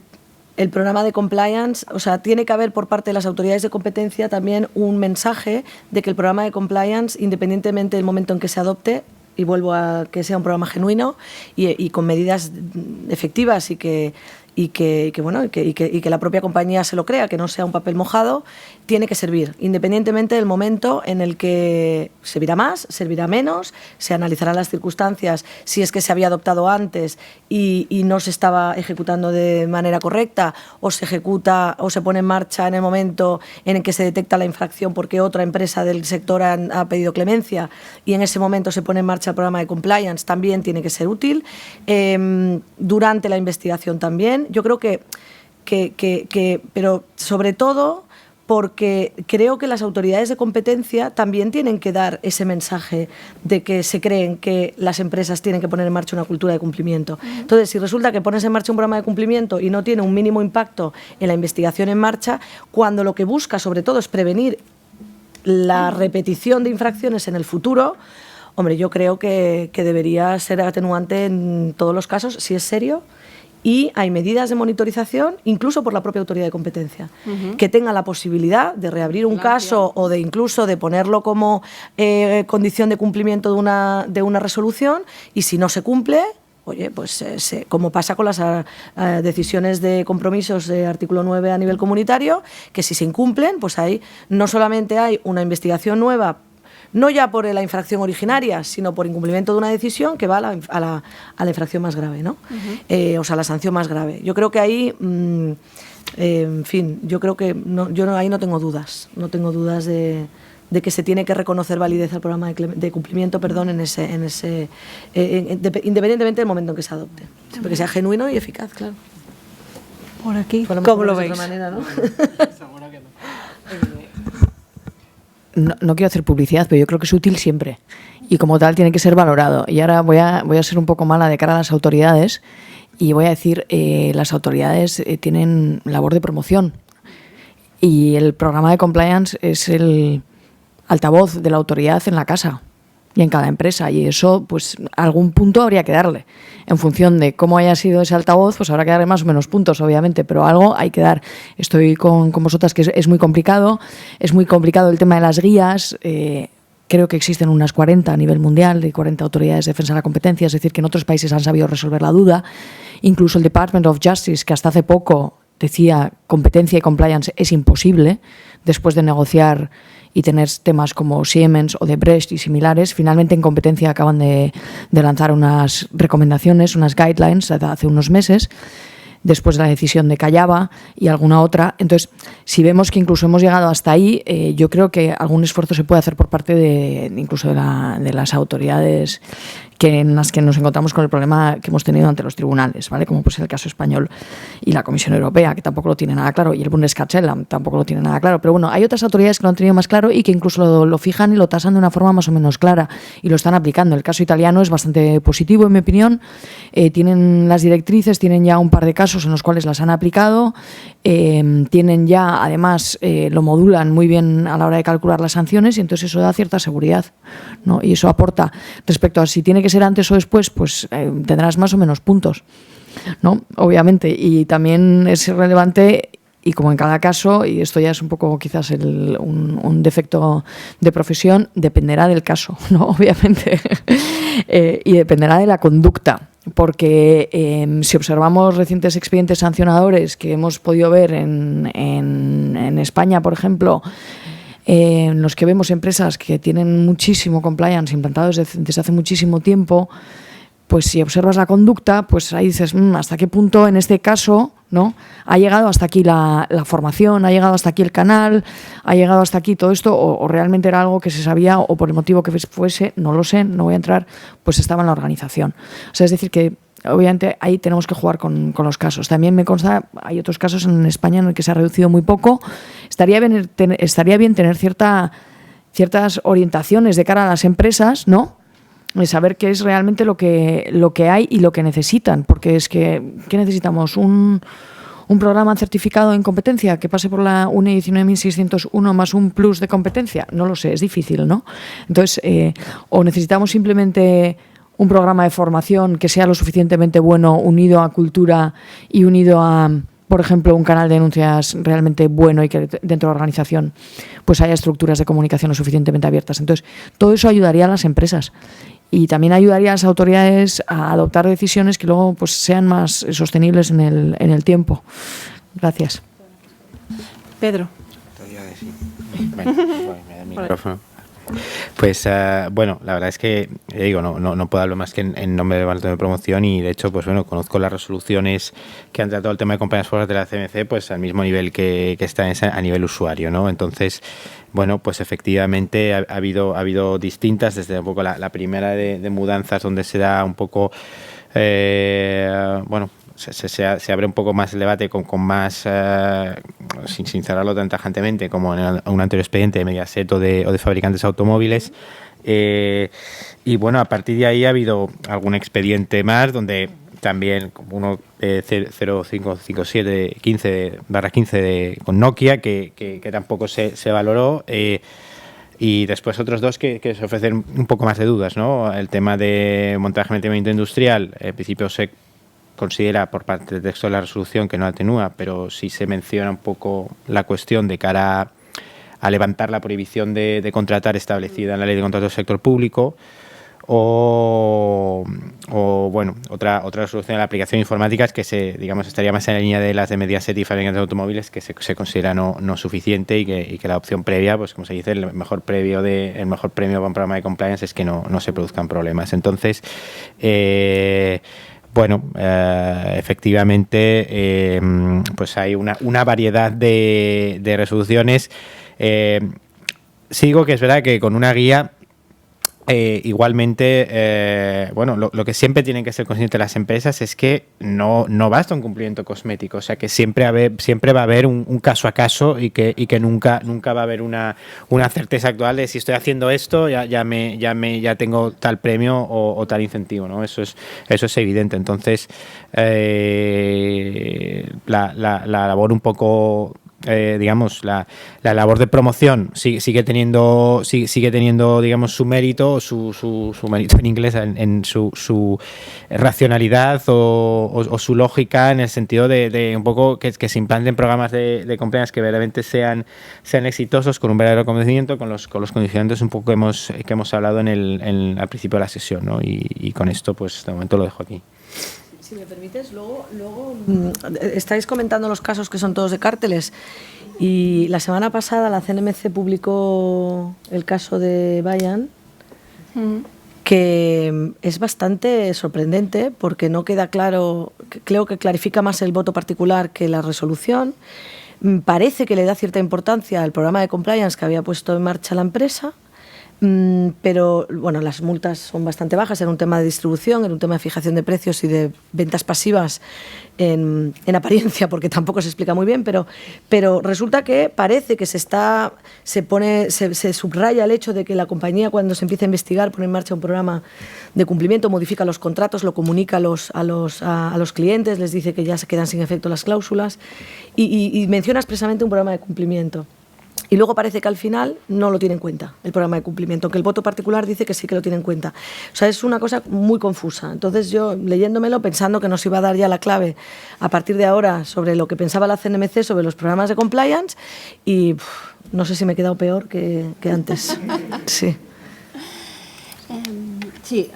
programa de compliance, o sea, tiene que haber por parte de las autoridades de competencia también un mensaje de que el programa de compliance, independientemente del momento en que se adopte, y vuelvo a que sea un programa genuino y con medidas efectivas y que y que la propia compañía se lo crea, que no sea un papel mojado, tiene que servir, independientemente del momento en el que servirá más, servirá menos, se analizarán las circunstancias, si es que se había adoptado antes y no se estaba ejecutando de manera correcta, o se ejecuta o se pone en marcha en el momento en el que se detecta la infracción porque otra empresa del sector ha pedido clemencia, y en ese momento se pone en marcha el programa de compliance, también tiene que ser útil. Durante la investigación también. Yo creo que pero sobre todo porque creo que las autoridades de competencia también tienen que dar ese mensaje de que se creen que las empresas tienen que poner en marcha una cultura de cumplimiento. Entonces, si resulta que pones en marcha un programa de cumplimiento y no tiene un mínimo impacto en la investigación en marcha, cuando lo que busca sobre todo es prevenir la repetición de infracciones en el futuro, hombre, yo creo que debería ser atenuante en todos los casos, si es serio, y hay medidas de monitorización, incluso por la propia autoridad de competencia, que tenga la posibilidad de reabrir un caso o de incluso de ponerlo como condición de cumplimiento de una resolución, y si no se cumple, oye, pues como pasa con las decisiones de compromisos de artículo 9 a nivel comunitario, que si se incumplen, pues ahí no solamente hay una investigación nueva, no ya por la infracción originaria, sino por incumplimiento de una decisión que va a la infracción más grave, ¿no? O sea, la sanción más grave. Yo creo que ahí, en fin, yo creo que ahí no tengo dudas. No tengo dudas de que se tiene que reconocer validez al programa de cumplimiento, perdón, independientemente del momento en que se adopte. Siempre que sea genuino y eficaz, claro. Por aquí, ¿cómo lo veis? De otra manera, ¿no? No quiero hacer publicidad, pero yo creo que es útil siempre y como tal tiene que ser valorado. Y ahora voy a ser un poco mala de cara a las autoridades y voy a decir, las autoridades tienen labor de promoción y el programa de compliance es el altavoz de la autoridad en la casa y en cada empresa, y eso pues a algún punto habría que darle. En función de cómo haya sido ese altavoz, pues habrá que darle más o menos puntos, obviamente, pero algo hay que dar. Estoy con vosotras que es muy complicado el tema de las guías. Creo que existen unas 40 a nivel mundial, de 40 autoridades de defensa de la competencia, es decir, que en otros países han sabido resolver la duda. Incluso el Department of Justice, que hasta hace poco decía competencia y compliance es imposible, después de negociar y tener temas como Siemens o Brecht y similares, finalmente en competencia acaban de lanzar unas recomendaciones, unas guidelines hace unos meses, después de la decisión de Callaba y alguna otra. Entonces, si vemos que incluso hemos llegado hasta ahí, yo creo que algún esfuerzo se puede hacer por parte incluso de las autoridades en las que nos encontramos con el problema que hemos tenido ante los tribunales, ¿vale? Como pues el caso español y la Comisión Europea, que tampoco lo tiene nada claro, y el Bundeskanzleramt tampoco lo tiene nada claro. Pero bueno, hay otras autoridades que lo han tenido más claro y que incluso lo fijan y lo tasan de una forma más o menos clara y lo están aplicando. El caso italiano es bastante positivo, en mi opinión. Tienen las directrices, tienen ya un par de casos en los cuales las han aplicado. Tienen ya, además, lo modulan muy bien a la hora de calcular las sanciones, y entonces eso da cierta seguridad, ¿no? Y eso aporta respecto a si tiene que ser antes o después, pues tendrás más o menos puntos, ¿no? Obviamente, y también es relevante, y como en cada caso, y esto ya es un poco quizás un defecto de profesión, dependerá del caso, ¿no? Obviamente, y dependerá de la conducta. Porque si observamos recientes expedientes sancionadores que hemos podido ver en España, por ejemplo, en los que vemos empresas que tienen muchísimo compliance implantados desde hace muchísimo tiempo, pues si observas la conducta, pues ahí dices, ¿hasta qué punto en este caso, ¿no? Ha llegado hasta aquí la formación, ha llegado hasta aquí el canal, ha llegado hasta aquí todo esto, o realmente era algo que se sabía, o por el motivo que fuese, no lo sé, no voy a entrar, pues estaba en la organización. O sea, es decir que obviamente ahí tenemos que jugar con los casos. También me consta, hay otros casos en España en el que se ha reducido muy poco. Estaría bien tener ciertas orientaciones de cara a las empresas, ¿no? De saber qué es realmente lo que hay y lo que necesitan, porque es que ¿qué necesitamos? Un programa certificado en competencia que pase por la UNE 19.601 más un plus de competencia, no lo sé, es difícil, ¿no? Entonces, o necesitamos simplemente un programa de formación que sea lo suficientemente bueno, unido a cultura y unido a, por ejemplo, un canal de denuncias realmente bueno, y que dentro de la organización pues haya estructuras de comunicación lo suficientemente abiertas. Entonces, todo eso ayudaría a las empresas. y también ayudaría a las autoridades a adoptar decisiones que luego pues sean más sostenibles en el tiempo. Gracias. Pedro. Bueno, me da el micrófono. Pues bueno, la verdad es que digo, no puedo hablar más que en nombre del Departamento de Promoción, y de hecho, pues bueno, conozco las resoluciones que han tratado el tema de compañías forward de la CMC, pues al mismo nivel que está a nivel usuario, ¿no? Entonces, bueno, pues efectivamente ha habido distintas, desde un poco la primera de mudanzas, donde se da un poco, bueno, se abre un poco más el debate con más, sin cerrarlo tan tajantemente como en un anterior expediente de Mediaset o de fabricantes automóviles. Y bueno, a partir de ahí ha habido algún expediente más donde también uno 0557-15 con Nokia que tampoco se valoró. Y después otros dos que se ofrecen un poco más de dudas, ¿no? El tema de montaje y mantenimiento industrial, en principio se considera por parte del texto de la resolución que no atenúa, pero sí se menciona un poco la cuestión de cara a levantar la prohibición de contratar establecida en la Ley de Contratos del Sector Público, o bueno, otra resolución de la aplicación informática es que estaría más en la línea de las de Mediaset y fabricantes de automóviles, que se considera no suficiente, y que la opción previa, pues como se dice, el mejor premio para un programa de compliance es que no se produzcan problemas. Entonces, bueno, efectivamente, pues hay una variedad de resoluciones. Sí digo que es verdad que con una guía, igualmente, bueno, lo que siempre tienen que ser conscientes las empresas es que no basta un cumplimiento cosmético, o sea que siempre va a haber un caso a caso, y que nunca va a haber una certeza actual de si estoy haciendo esto ya tengo tal premio o tal incentivo, ¿no? Eso es evidente. Entonces, la labor un poco, digamos, la labor de promoción sigue teniendo, digamos, su mérito, su mérito en inglés, en su racionalidad o su lógica, en el sentido de un poco que se implanten programas de compliance que verdaderamente sean exitosos, con un verdadero conocimiento, con los condicionantes un poco que hemos hablado al principio de la sesión, ¿no? Y con esto, pues de momento lo dejo aquí. Si me permites, luego estáis comentando los casos que son todos de cárteles, y la semana pasada la CNMC publicó el caso de Bayan, que es bastante sorprendente porque no queda claro, creo que clarifica más el voto particular que la resolución. Parece que le da cierta importancia al programa de compliance que había puesto en marcha la empresa, pero bueno, las multas son bastante bajas, era un tema de distribución, era un tema de fijación de precios y de ventas pasivas en apariencia, porque tampoco se explica muy bien, pero resulta que parece que se subraya el hecho de que la compañía, cuando se empieza a investigar, pone en marcha un programa de cumplimiento, modifica los contratos, lo comunica a los clientes, les dice que ya se quedan sin efecto las cláusulas, y menciona expresamente un programa de cumplimiento. Y luego parece que al final no lo tiene en cuenta el programa de cumplimiento, que el voto particular dice que sí que lo tiene en cuenta. O sea, es una cosa muy confusa. Entonces yo, leyéndomelo, pensando que nos iba a dar ya la clave a partir de ahora sobre lo que pensaba la CNMC sobre los programas de compliance, y no sé si me he quedado peor que antes. Sí. Sí,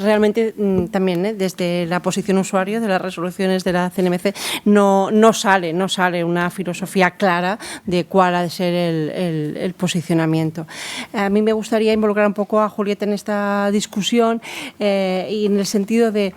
realmente también desde la posición usuario de las resoluciones de la CNMC no sale una filosofía clara de cuál ha de ser el posicionamiento. A mí me gustaría involucrar un poco a Julieta en esta discusión, y en el sentido de,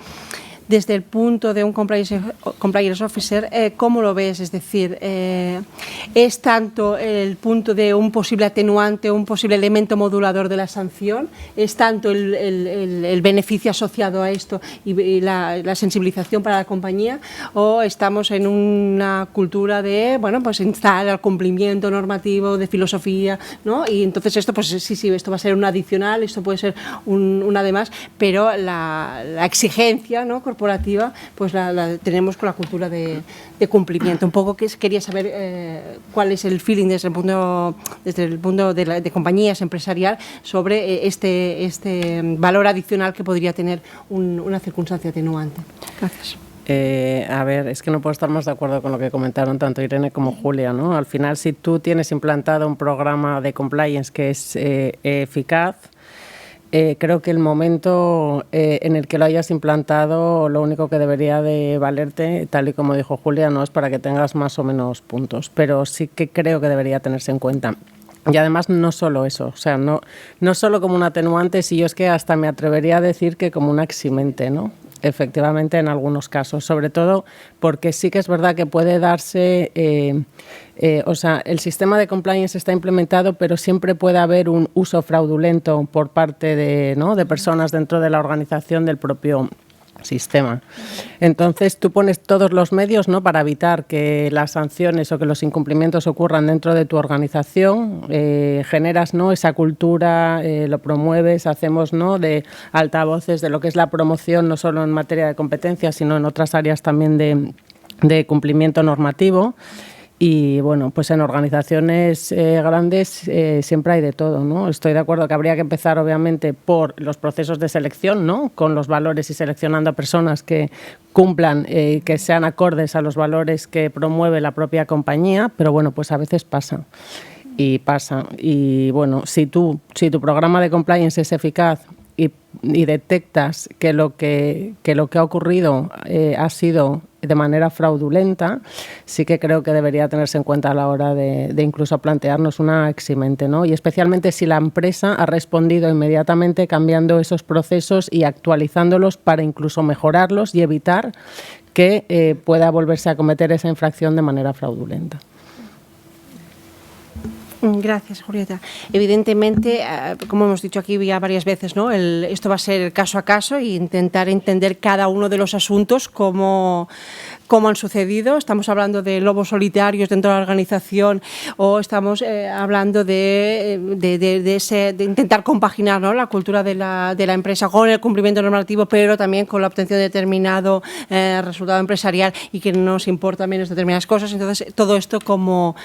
desde el punto de un compliance officer, ¿cómo lo ves? Es decir, ¿es tanto el punto de un posible atenuante, un posible elemento modulador de la sanción? ¿Es tanto el beneficio asociado a esto y la sensibilización para la compañía? ¿O estamos en una cultura de, bueno, pues instar al cumplimiento normativo, de filosofía, ¿no? Y entonces esto, pues sí, esto va a ser un adicional, esto puede ser un además, pero la exigencia, ¿no?, corporativa, pues la tenemos con la cultura de cumplimiento. Un poco quería saber cuál es el feeling desde el punto de compañías empresarial sobre este valor adicional que podría tener una circunstancia atenuante. Gracias. A ver, es que no puedo estar más de acuerdo con lo que comentaron tanto Irene como Julia, ¿no? Al final, si tú tienes implantado un programa de compliance que es eficaz, creo que el momento en el que lo hayas implantado, lo único que debería de valerte, tal y como dijo Julia, no es para que tengas más o menos puntos, pero sí que creo que debería tenerse en cuenta. Y además no solo eso, o sea, no solo como un atenuante, si yo es que hasta me atrevería a decir que como una eximente, ¿no? Efectivamente, en algunos casos, sobre todo porque sí que es verdad que puede darse, o sea, el sistema de compliance está implementado, pero siempre puede haber un uso fraudulento por parte de personas dentro de la organización del propio sistema. Entonces tú pones todos los medios, ¿no?, para evitar que las sanciones o que los incumplimientos ocurran dentro de tu organización, generas, ¿no?, esa cultura, lo promueves, hacemos, ¿no?, de altavoces de lo que es la promoción, no solo en materia de competencias, sino en otras áreas también de cumplimiento normativo. Y bueno, pues en organizaciones grandes siempre hay de todo, ¿no? Estoy de acuerdo que habría que empezar obviamente por los procesos de selección, ¿no?, con los valores y seleccionando a personas que cumplan, que sean acordes a los valores que promueve la propia compañía, pero bueno, pues a veces pasa. Y bueno, si tu programa de compliance es eficaz y detectas que lo que ha ocurrido ha sido de manera fraudulenta, sí que creo que debería tenerse en cuenta a la hora de incluso plantearnos una eximente, ¿no? Y especialmente si la empresa ha respondido inmediatamente cambiando esos procesos y actualizándolos para incluso mejorarlos y evitar que pueda volverse a cometer esa infracción de manera fraudulenta. Gracias, Julieta. Evidentemente, como hemos dicho aquí ya varias veces, ¿no?, esto va a ser caso a caso e intentar entender cada uno de los asuntos cómo han sucedido. Estamos hablando de lobos solitarios dentro de la organización o estamos hablando de intentar compaginar, ¿no?, la cultura de la empresa con el cumplimiento normativo, pero también con la obtención de determinado resultado empresarial y que nos importan menos determinadas cosas. Entonces, todo esto como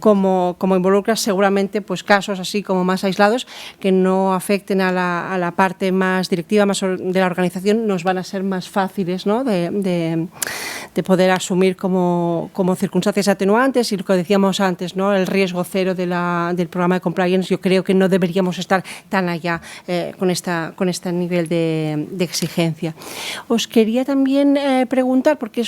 involucra seguramente pues casos así como más aislados que no afecten a la parte más directiva, más de la organización, nos van a ser más fáciles, ¿no?, de poder asumir como circunstancias atenuantes. Y lo que decíamos antes, ¿no?, el riesgo cero del programa de compliance, yo creo que no deberíamos estar tan allá con este nivel de exigencia. Os quería también preguntar, porque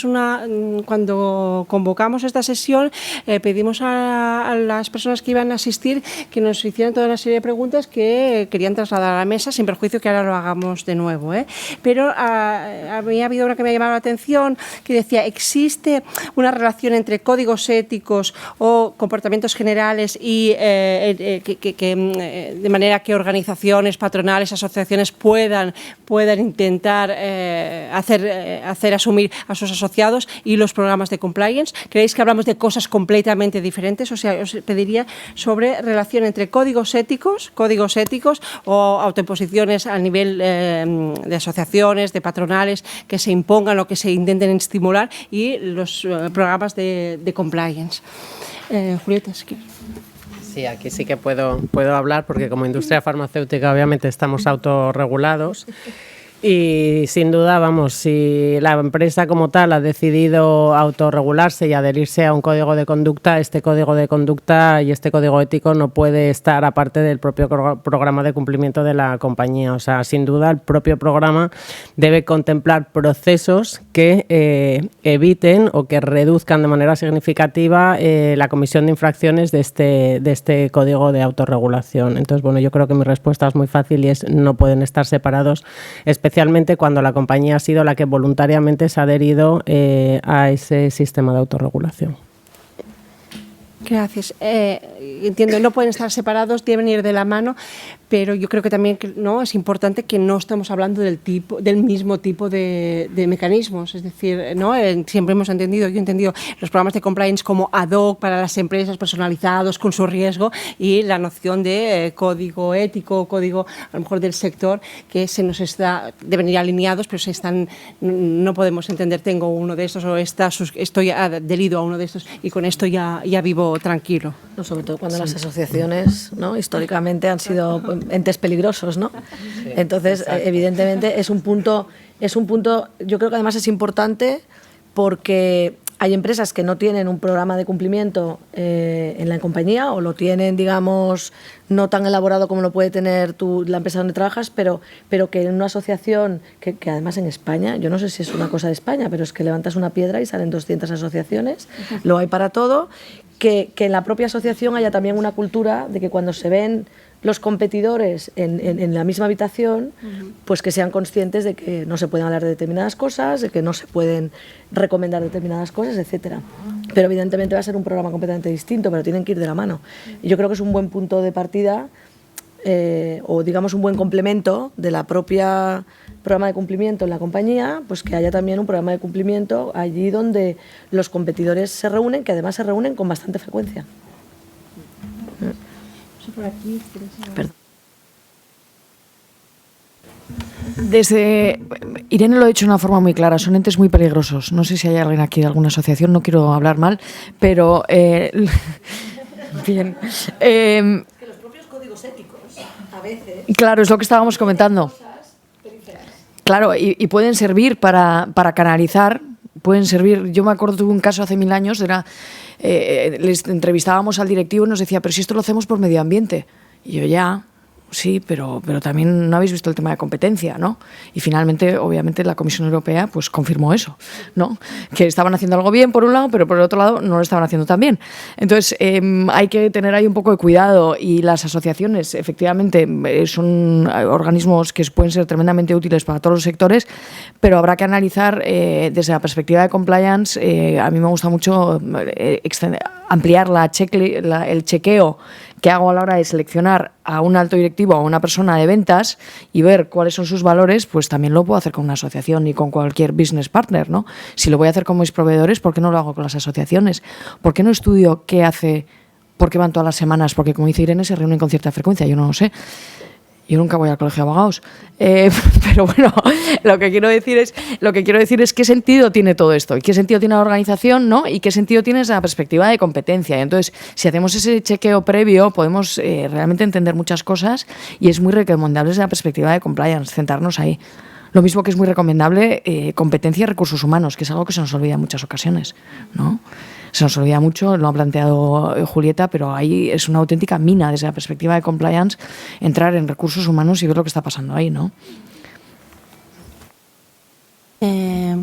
cuando convocamos esta sesión pedimos a las personas que iban a asistir que nos hicieran toda una serie de preguntas que querían trasladar a la mesa, sin perjuicio que ahora lo hagamos de nuevo, pero a mí ha habido una que me ha llamado la atención, que decía: ¿existe una relación entre códigos éticos o comportamientos generales y de manera que organizaciones, patronales, asociaciones puedan intentar hacer asumir a sus asociados y los programas de compliance? ¿Creéis que hablamos de cosas completamente diferentes? O sea, os pediría sobre relación entre códigos éticos o autoimposiciones a nivel de asociaciones, de patronales, que se impongan o que se intenten estimular, y los programas de compliance. Julieta, si quieres. Sí, aquí sí que puedo hablar, porque como industria farmacéutica obviamente estamos autorregulados. Y sin duda, vamos, si la empresa como tal ha decidido autorregularse y adherirse a un código de conducta, este código de conducta y este código ético no puede estar aparte del propio programa de cumplimiento de la compañía. O sea, sin duda, el propio programa debe contemplar procesos que eviten o que reduzcan de manera significativa la comisión de infracciones de este código de autorregulación. Entonces, bueno, yo creo que mi respuesta es muy fácil y es: no pueden estar separados, especialmente cuando la compañía ha sido la que voluntariamente se ha adherido a ese sistema de autorregulación. Gracias. Entiendo, no pueden estar separados, deben ir de la mano, pero yo creo que también es importante que no estamos hablando del mismo tipo de mecanismos. Es decir, siempre hemos entendido, yo he entendido los programas de compliance como ad hoc para las empresas, personalizados, con su riesgo, y la noción de código ético, código a lo mejor del sector, que deben ir alineados, pero no podemos entender: tengo uno de estos o estoy adherido a uno de estos y con esto ya vivo tranquilo. No, sobre todo cuando las asociaciones, ¿no?, históricamente han sido entes peligrosos, ¿no? Sí, entonces, evidentemente es un punto, yo creo que además es importante porque Hay empresas que no tienen un programa de cumplimiento en la compañía o lo tienen, digamos, no tan elaborado como lo puede tener la empresa donde trabajas, pero que en una asociación, que además en España, yo no sé si es una cosa de España, pero es que levantas una piedra y salen 200 asociaciones, lo hay para todo, que en la propia asociación haya también una cultura de que cuando se ven los competidores en la misma habitación, pues que sean conscientes de que no se pueden hablar de determinadas cosas, de que no se pueden recomendar determinadas cosas, etcétera. Pero evidentemente va a ser un programa completamente distinto, pero tienen que ir de la mano. Y yo creo que es un buen punto de partida, o digamos un buen complemento de la propia programa de cumplimiento en la compañía, pues que haya también un programa de cumplimiento allí donde los competidores se reúnen, que además se reúnen con bastante frecuencia. Por aquí, Perdón. Irene lo ha dicho de una forma muy clara, son entes muy peligrosos. No sé si hay alguien aquí de alguna asociación, no quiero hablar mal, pero bien. Que los propios códigos éticos, a veces... Claro, es lo que estábamos comentando. Claro, y pueden servir para canalizar, pueden servir. Yo me acuerdo, tuve un caso hace 1000 años, les entrevistábamos al directivo y nos decía, pero si esto lo hacemos por medio ambiente. Y yo, ya, sí, pero también no habéis visto el tema de competencia, ¿no? Y finalmente, obviamente, la Comisión Europea pues confirmó eso, ¿no? Que estaban haciendo algo bien por un lado, pero por el otro lado no lo estaban haciendo tan bien. Entonces, hay que tener ahí un poco de cuidado, y las asociaciones, efectivamente, son organismos que pueden ser tremendamente útiles para todos los sectores, pero habrá que analizar desde la perspectiva de compliance. A mí me gusta mucho ampliar el chequeo que hago a la hora de seleccionar a un alto directivo o a una persona de ventas y ver cuáles son sus valores. Pues también lo puedo hacer con una asociación y con cualquier business partner, ¿no? Si lo voy a hacer con mis proveedores, ¿por qué no lo hago con las asociaciones? ¿Por qué no estudio qué hace, por qué van todas las semanas? Porque, como dice Irene, se reúnen con cierta frecuencia, yo no lo sé. Yo nunca voy al colegio de abogados, pero bueno, lo que quiero decir es qué sentido tiene todo esto, y qué sentido tiene la organización, ¿no? Y qué sentido tiene esa perspectiva de competencia. Y entonces, si hacemos ese chequeo previo, podemos realmente entender muchas cosas, y es muy recomendable desde la perspectiva de compliance centrarnos ahí. Lo mismo que es muy recomendable competencia y recursos humanos, que es algo que se nos olvida en muchas ocasiones, ¿no? Se nos olvida mucho, lo ha planteado Julieta, pero ahí es una auténtica mina desde la perspectiva de compliance entrar en recursos humanos y ver lo que está pasando ahí, ¿no?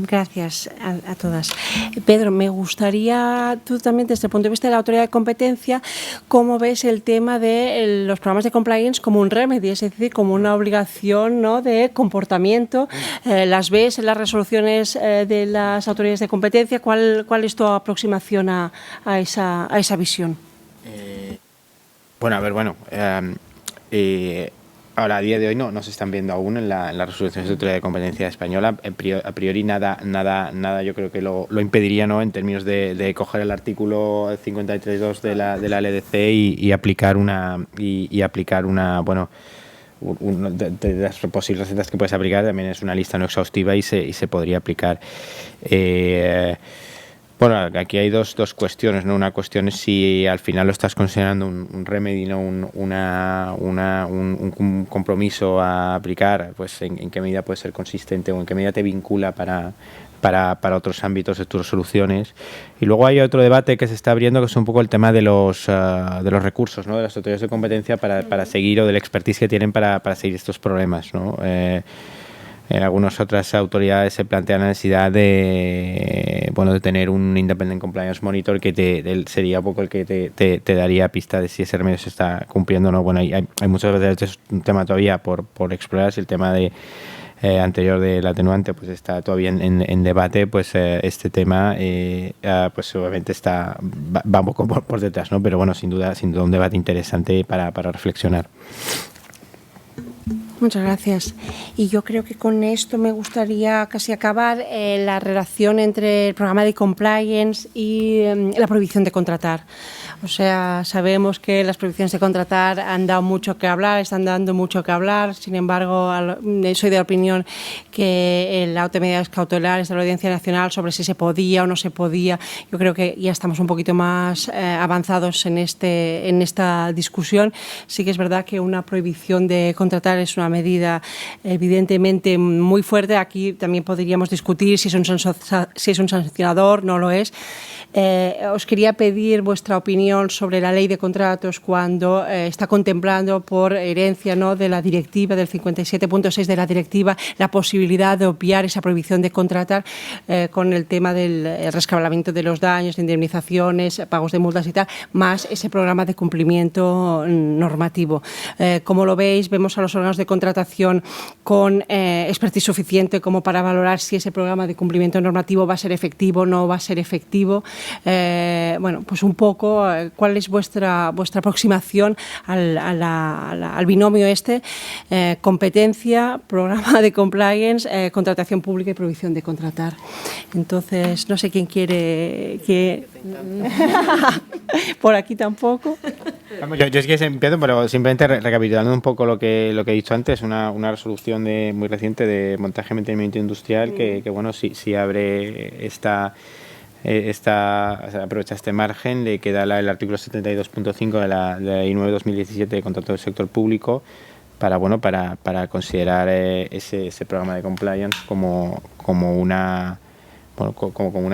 Gracias a todas. Pedro, me gustaría, tú también desde el punto de vista de la autoridad de competencia, ¿cómo ves el tema de los programas de compliance como un remedy, es decir, como una obligación, ¿no?, de comportamiento? ¿Las ves en las resoluciones de las autoridades de competencia? ¿Cuál es tu aproximación a esa visión? Ahora, a día de hoy no se están viendo aún en las resoluciones de autoridad de competencia española. A priori nada yo creo que lo impediría, ¿no?, en términos de coger el artículo 53.2 de la LDC y aplicar una de las posibles recetas que puedes aplicar. También es una lista no exhaustiva y se podría aplicar. Bueno, aquí hay dos cuestiones, ¿no? Una cuestión es si al final lo estás considerando un remedy, ¿no?, un compromiso a aplicar, pues en qué medida puede ser consistente o en qué medida te vincula para otros ámbitos de tus soluciones. Y luego hay otro debate que se está abriendo, que es un poco el tema de los recursos, ¿no?, de las autoridades de competencia para seguir, o del expertise que tienen para seguir estos problemas, ¿no? En algunas otras autoridades se plantea la necesidad de tener un Independent Compliance Monitor que sería un poco el que te daría pista de si ese remedio se está cumpliendo o no. Bueno, hay muchas veces, es un tema todavía por explorar. Si el tema anterior del atenuante pues está todavía en debate, pues este tema pues obviamente va un poco por detrás, ¿no? Pero bueno, sin duda un debate interesante para reflexionar. Muchas gracias. Y yo creo que con esto me gustaría casi acabar la relación entre el programa de compliance y la prohibición de contratar. O sea, sabemos que las prohibiciones de contratar han dado mucho que hablar, están dando mucho que hablar. Sin embargo, soy de la opinión que el auto de medidas cautelares de la Audiencia Nacional sobre si se podía o no se podía, yo creo que ya estamos un poquito más avanzados en esta discusión. Sí que es verdad que una prohibición de contratar es una medida evidentemente muy fuerte. Aquí también podríamos discutir si es un sancionador, no lo es. Os quería pedir vuestra opinión sobre la ley de contratos cuando está contemplando por herencia, ¿no?, de la directiva del 57.6 de la directiva la posibilidad de obviar esa prohibición de contratar con el tema del rescabalamiento de los daños, de indemnizaciones, pagos de multas y tal, más ese programa de cumplimiento normativo. ¿Cómo lo veis? Vemos a los órganos de contratación con expertise suficiente como para valorar si ese programa de cumplimiento normativo va a ser efectivo o no va a ser efectivo. Bueno, pues un poco, ¿cuál es vuestra aproximación al binomio competencia, programa de compliance, contratación pública y prohibición de contratar? Entonces, no sé quién quiere que... Por aquí tampoco. Yo es que empiezo, pero simplemente recapitulando un poco lo que he dicho antes, una resolución muy reciente de montaje y mantenimiento industrial que bueno, si abre aprovecha este margen, le queda el artículo 72.5 de la Ley 9/2017 de contrato del sector público para considerar ese programa de compliance como una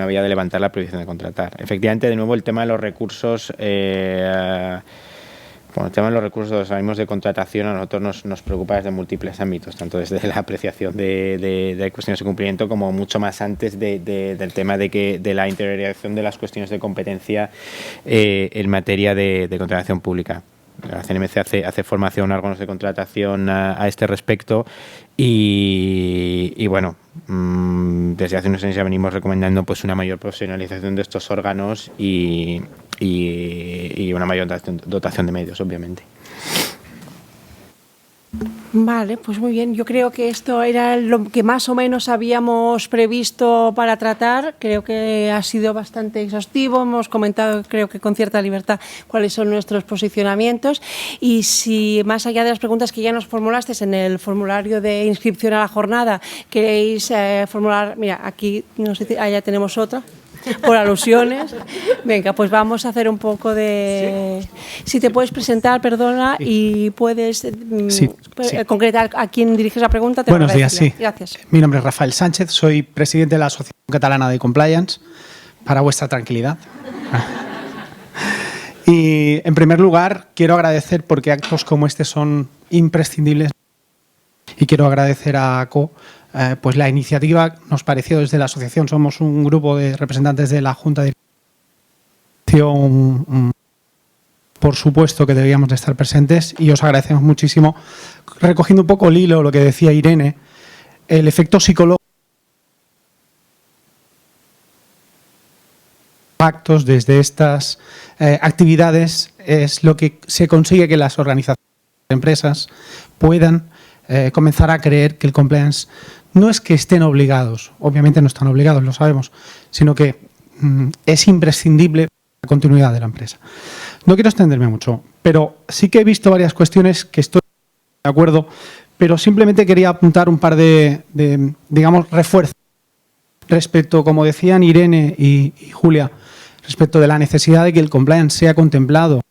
vía de levantar la prohibición de contratar. Efectivamente, de nuevo, el tema de los recursos, el tema de los recursos de contratación a nosotros nos preocupa desde múltiples ámbitos, tanto desde la apreciación de cuestiones de cumplimiento como mucho más antes del tema de la interiorización de las cuestiones de competencia en materia de contratación pública. La CNMC hace formación a órganos de contratación a este respecto y bueno, desde hace unos años ya venimos recomendando pues una mayor profesionalización de estos órganos y una mayor dotación de medios, obviamente. Vale, pues muy bien. Yo creo que esto era lo que más o menos habíamos previsto para tratar. Creo que ha sido bastante exhaustivo. Hemos comentado, creo que con cierta libertad, cuáles son nuestros posicionamientos. Y si más allá de las preguntas que ya nos formulasteis en el formulario de inscripción a la jornada, queréis formular, mira, aquí no sé, allá tenemos otra. Por alusiones. Venga, pues vamos a hacer un poco de... Si te puedes presentar, perdona, y puedes concretar a quién diriges la pregunta. Buenos días, sí. Gracias. Mi nombre es Rafael Sánchez, soy presidente de la Asociación Catalana de Compliance, para vuestra tranquilidad. Y, en primer lugar, quiero agradecer porque actos como este son imprescindibles y quiero agradecer a ACO pues la iniciativa. Nos pareció desde la asociación, somos un grupo de representantes de la Junta de Dirección, por supuesto que debíamos de estar presentes y os agradecemos muchísimo. Recogiendo un poco el hilo, lo que decía Irene, el efecto psicológico actos desde estas actividades es lo que se consigue que las organizaciones de empresas puedan comenzar a creer que el compliance no es que estén obligados, obviamente no están obligados, lo sabemos, sino que es imprescindible para la continuidad de la empresa. No quiero extenderme mucho, pero sí que he visto varias cuestiones que estoy de acuerdo, pero simplemente quería apuntar un par de digamos, refuerzos respecto, como decían Irene y Julia, respecto de la necesidad de que el compliance sea contemplado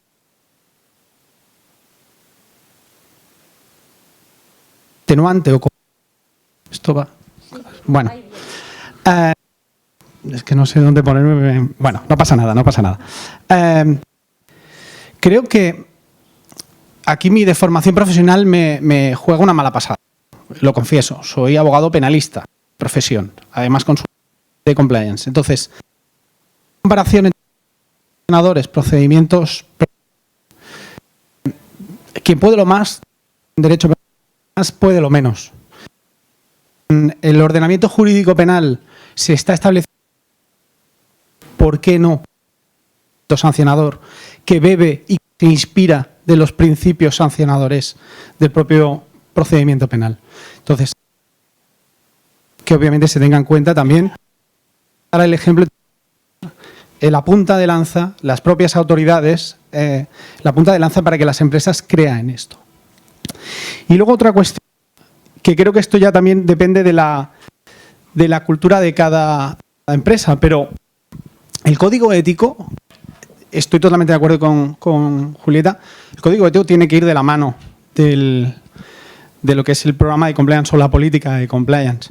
atenuante o esto va bueno es que no sé dónde ponerme. Bueno, no pasa nada, no pasa nada. Creo que aquí mi deformación profesional me juega una mala pasada, lo confieso. Soy abogado penalista, profesión, además con su de compliance. Entonces, comparación entre senadores, procedimientos, quien puede lo más, derecho más puede lo menos. El ordenamiento jurídico penal se está estableciendo, ¿por qué no? Sancionador que bebe y se inspira de los principios sancionadores del propio procedimiento penal. Entonces, que obviamente se tenga en cuenta también para el ejemplo la punta de lanza, las propias autoridades, la punta de lanza para que las empresas crean en esto. Y luego otra cuestión, que creo que esto ya también depende de la cultura de cada empresa, pero el código ético, estoy totalmente de acuerdo con Julieta, el código ético tiene que ir de la mano de lo que es el programa de compliance o la política de compliance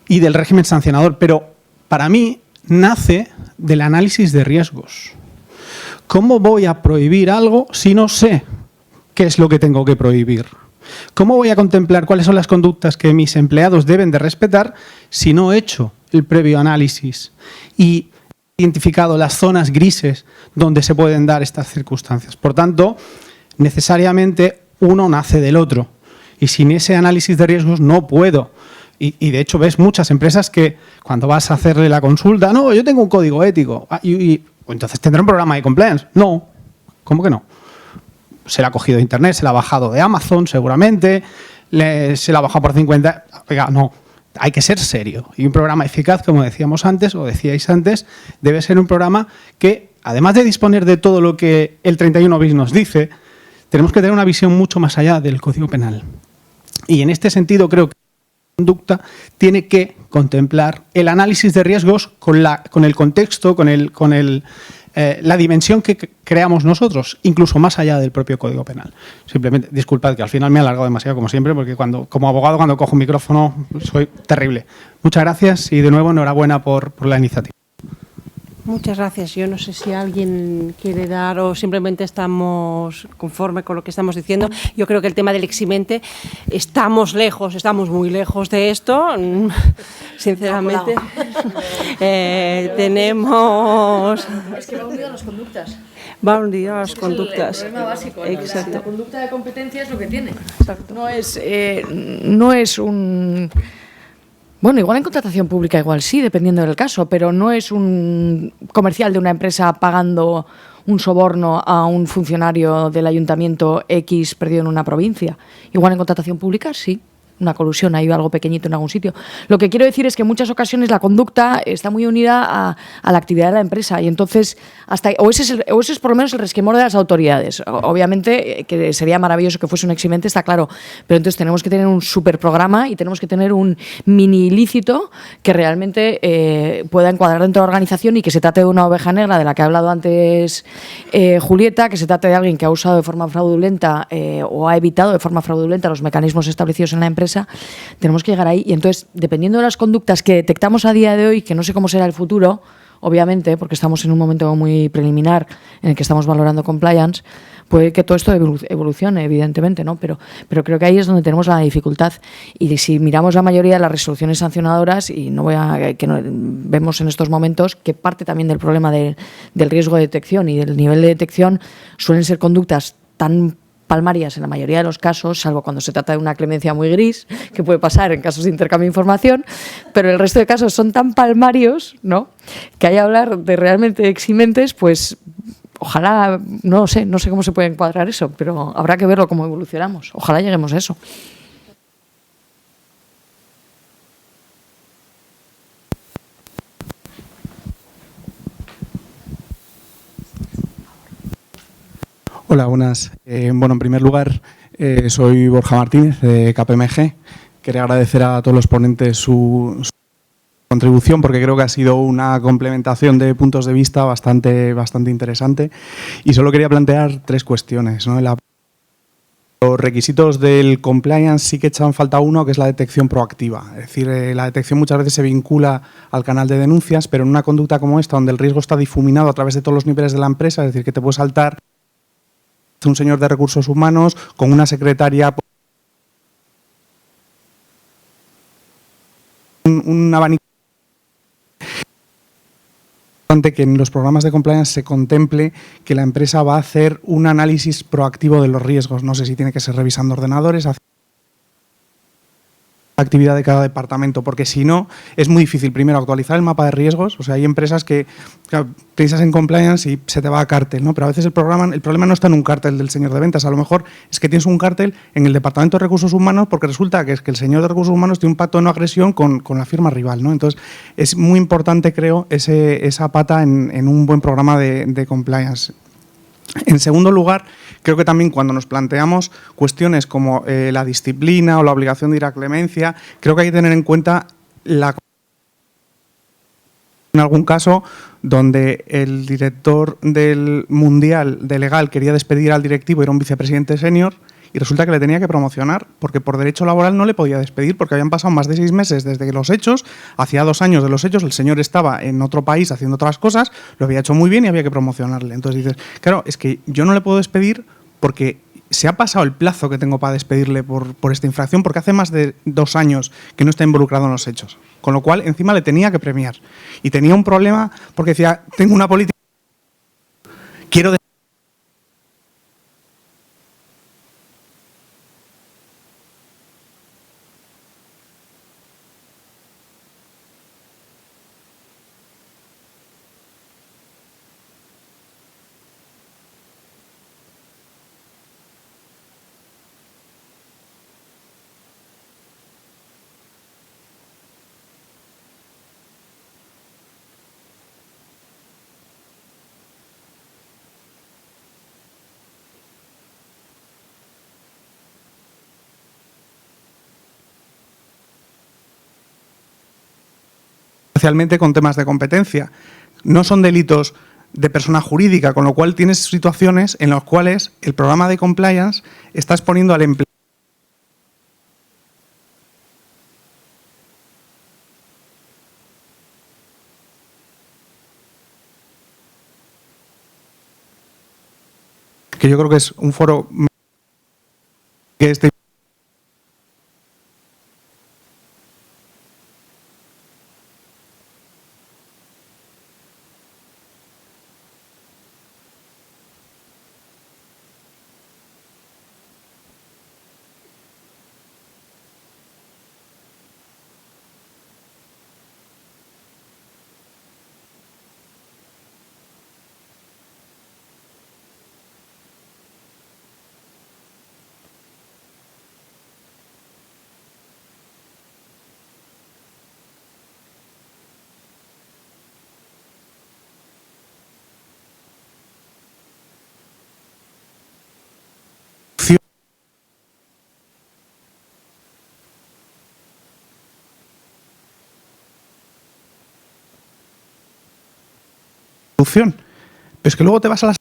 y del régimen sancionador, pero para mí nace del análisis de riesgos. ¿Cómo voy a prohibir algo si no sé qué es lo que tengo que prohibir? ¿Cómo voy a contemplar cuáles son las conductas que mis empleados deben de respetar si no he hecho el previo análisis y he identificado las zonas grises donde se pueden dar estas circunstancias? Por tanto, necesariamente uno nace del otro y sin ese análisis de riesgos no puedo. Y de hecho ves muchas empresas que cuando vas a hacerle la consulta, no, yo tengo un código ético, entonces tendrá un programa de compliance. No, ¿cómo que no? Se la ha cogido de internet, se la ha bajado de Amazon seguramente, se la ha bajado por 50. Oiga, no, hay que ser serio. Y un programa eficaz, como decíamos antes, o decíais antes, debe ser un programa que, además de disponer de todo lo que el 31 bis nos dice, tenemos que tener una visión mucho más allá del Código Penal. Y en este sentido creo que la conducta tiene que contemplar el análisis de riesgos con el contexto, con la dimensión que creamos nosotros, incluso más allá del propio Código Penal. Simplemente, disculpad que al final me he alargado demasiado, como siempre, porque como abogado, cuando cojo un micrófono, soy terrible. Muchas gracias y de nuevo enhorabuena por la iniciativa. Muchas gracias. Yo no sé si alguien quiere dar o simplemente estamos conforme con lo que estamos diciendo. Yo creo que el tema del eximente, estamos muy lejos de esto, sinceramente. Tenemos... Es que va unido a las conductas. Va unido a las conductas. Es el problema básico. Exacto. La conducta de competencia es lo que tiene. Exacto. No es un... Bueno, igual en contratación pública igual sí, dependiendo del caso, pero no es un comercial de una empresa pagando un soborno a un funcionario del ayuntamiento X perdido en una provincia. Igual en contratación pública sí, una colusión, hay algo pequeñito en algún sitio. Lo que quiero decir es que en muchas ocasiones la conducta está muy unida a la actividad de la empresa y entonces ese es por lo menos el resquemor de las autoridades. Obviamente que sería maravilloso que fuese un eximente, está claro, pero entonces tenemos que tener un superprograma y tenemos que tener un mini ilícito que realmente pueda encuadrar dentro de la organización y que se trate de una oveja negra de la que ha hablado antes Julieta, que se trate de alguien que ha usado de forma fraudulenta o ha evitado de forma fraudulenta los mecanismos establecidos en la empresa. Tenemos que llegar ahí y entonces, dependiendo de las conductas que detectamos a día de hoy, que no sé cómo será el futuro, obviamente, porque estamos en un momento muy preliminar en el que estamos valorando compliance, puede que todo esto evolucione, evidentemente, ¿no? Pero creo que ahí es donde tenemos la dificultad. Y si miramos la mayoría de las resoluciones sancionadoras, y vemos en estos momentos que parte también del problema del riesgo de detección y del nivel de detección suelen ser conductas tan palmarias en la mayoría de los casos, salvo cuando se trata de una clemencia muy gris, que puede pasar en casos de intercambio de información, pero el resto de casos son tan palmarios, ¿no?, que hay que hablar de realmente eximentes, pues ojalá, no sé cómo se puede encuadrar eso, pero habrá que verlo cómo evolucionamos. Ojalá lleguemos a eso. Hola, buenas. Bueno, en primer lugar, soy Borja Martínez, de KPMG. Quería agradecer a todos los ponentes su contribución porque creo que ha sido una complementación de puntos de vista bastante interesante. Y solo quería plantear 3 cuestiones, ¿no? Los requisitos del compliance sí que echan falta uno, que es la detección proactiva. Es decir, la detección muchas veces se vincula al canal de denuncias, pero en una conducta como esta, donde el riesgo está difuminado a través de todos los niveles de la empresa, es decir, que te puede saltar un señor de recursos humanos con una secretaria, un abanico, que en los programas de compliance se contemple que la empresa va a hacer un análisis proactivo de los riesgos. No sé si tiene que ser revisando ordenadores, actividad de cada departamento, porque si no, es muy difícil, primero, actualizar el mapa de riesgos. O sea, hay empresas que claro, piensas en compliance y se te va a cártel, ¿no? Pero a veces el problema no está en un cártel del señor de ventas, a lo mejor es que tienes un cártel en el departamento de recursos humanos porque resulta que es que el señor de recursos humanos tiene un pacto de no agresión con la firma rival, ¿no? Entonces, es muy importante, creo, esa pata en un buen programa de compliance. En segundo lugar, creo que también cuando nos planteamos cuestiones como la disciplina o la obligación de ir a clemencia, creo que hay que tener en cuenta en algún caso donde el director del Mundial de Legal quería despedir al directivo, era un vicepresidente senior, y resulta que le tenía que promocionar, porque por derecho laboral no le podía despedir, porque habían pasado más de 6 meses desde los hechos, hacía 2 años de los hechos, el señor estaba en otro país haciendo otras cosas, lo había hecho muy bien y había que promocionarle. Entonces dices, claro, es que yo no le puedo despedir porque se ha pasado el plazo que tengo para despedirle por esta infracción, porque hace más de 2 años que no está involucrado en los hechos. Con lo cual, encima le tenía que premiar. Y tenía un problema porque decía, tengo una política, quiero... especialmente con temas de competencia. No son delitos de persona jurídica, con lo cual tienes situaciones en las cuales el programa de compliance está exponiendo al empleado. Que yo creo que es un foro que este solución. Pero es que luego te vas a las...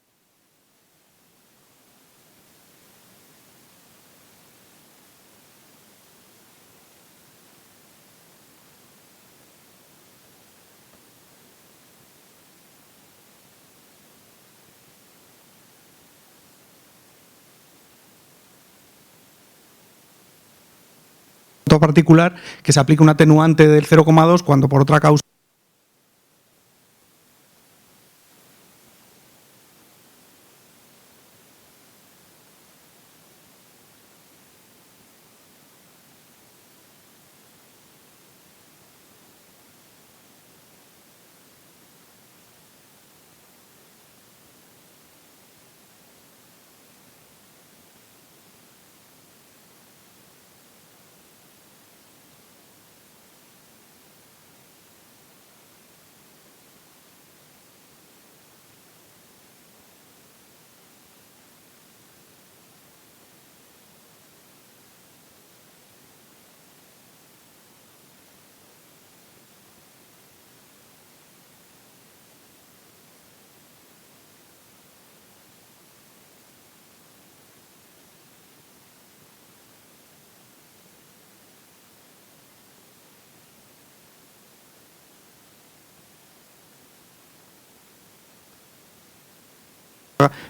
particular que se aplica un atenuante del 0,2 cuando por otra causa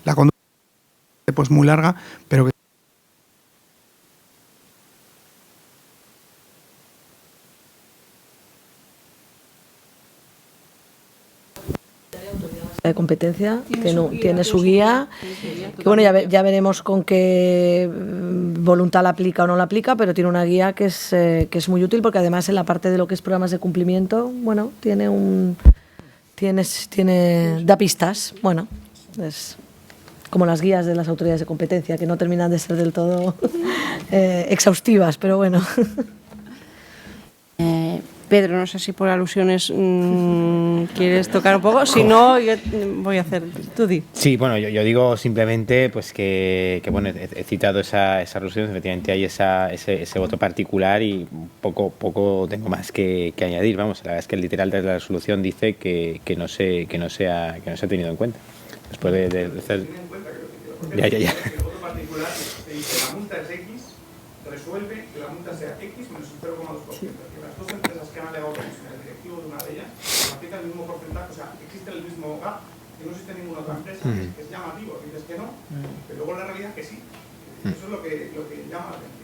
la conducta pues muy larga, pero que de competencia, tiene su guía, que bueno, ya veremos con qué voluntad la aplica o no la aplica, pero tiene una guía que es muy útil, porque además en la parte de lo que es programas de cumplimiento, bueno, da pistas, bueno, es como las guías de las autoridades de competencia, que no terminan de ser del todo exhaustivas, pero bueno. Pedro, no sé si por alusiones quieres tocar un poco. Si no, yo voy a hacer... Tú di. Sí, bueno, yo digo simplemente pues que bueno, he citado esa resolución, efectivamente hay ese voto particular y poco tengo más que añadir. Vamos, la verdad es que el literal de la resolución dice que no se ha tenido en cuenta. Después de hacer... Ya. El voto particular se dice la multa es X, resuelve que la multa sea X menos el 0,2%. Que las dos empresas que han alegado con el directivo de una de ellas aplican el mismo porcentaje, o sea, existe el mismo gap, que no existe ninguna otra empresa, que es llamativo, dices que no, pero luego la realidad es que sí. Eso es lo que llama la atención.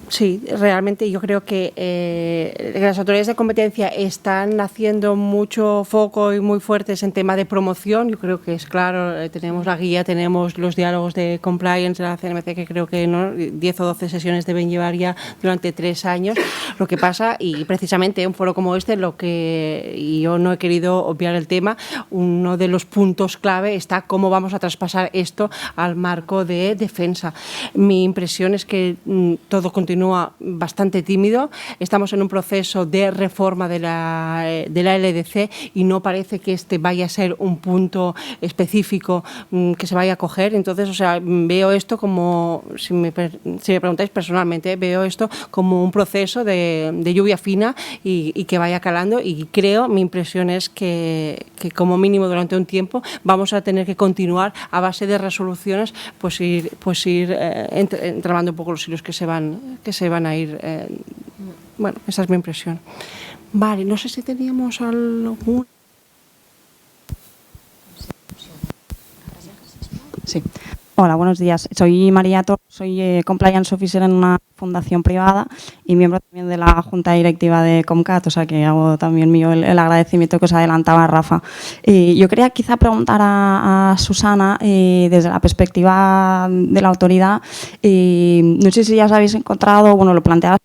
Sí, realmente yo creo que las autoridades de competencia están haciendo mucho foco y muy fuertes en tema de promoción. Yo creo que es claro, tenemos la guía, tenemos los diálogos de compliance de la CNMC, que creo que 10 o 12 sesiones deben llevar ya durante 3 años. Lo que pasa, y precisamente en un foro como este, y yo no he querido obviar el tema, uno de los puntos clave está cómo vamos a traspasar esto al marco de defensa. Mi impresión es que todo continúa bastante tímido. Estamos en un proceso de reforma de la LDC y no parece que este vaya a ser un punto específico que se vaya a coger. Entonces, o sea, veo esto como, si me preguntáis personalmente, veo esto como un proceso de lluvia fina y que vaya calando, y creo, mi impresión es que como mínimo durante un tiempo vamos a tener que continuar a base de resoluciones, pues ir entramando un poco los hilos que se van a ir. Bueno, esa es mi impresión. Vale, no sé si teníamos algún... Sí. Hola, buenos días. Soy María Torres, soy Compliance Officer en una fundación privada y miembro también de la Junta Directiva de Comcat, o sea que hago también mío el agradecimiento que os adelantaba Rafa. Yo quería quizá preguntar a Susana, desde la perspectiva de la autoridad, no sé si ya os habéis encontrado, bueno, lo planteaba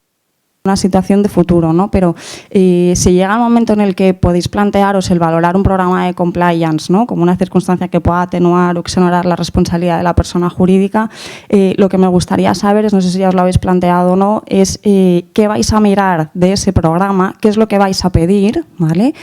una situación de futuro, ¿no? Pero si llega el momento en el que podéis plantearos el valorar un programa de compliance, ¿no?, como una circunstancia que pueda atenuar o exonerar la responsabilidad de la persona jurídica, lo que me gustaría saber es, no sé si ya os lo habéis planteado o no, es qué vais a mirar de ese programa, qué es lo que vais a pedir, ¿vale?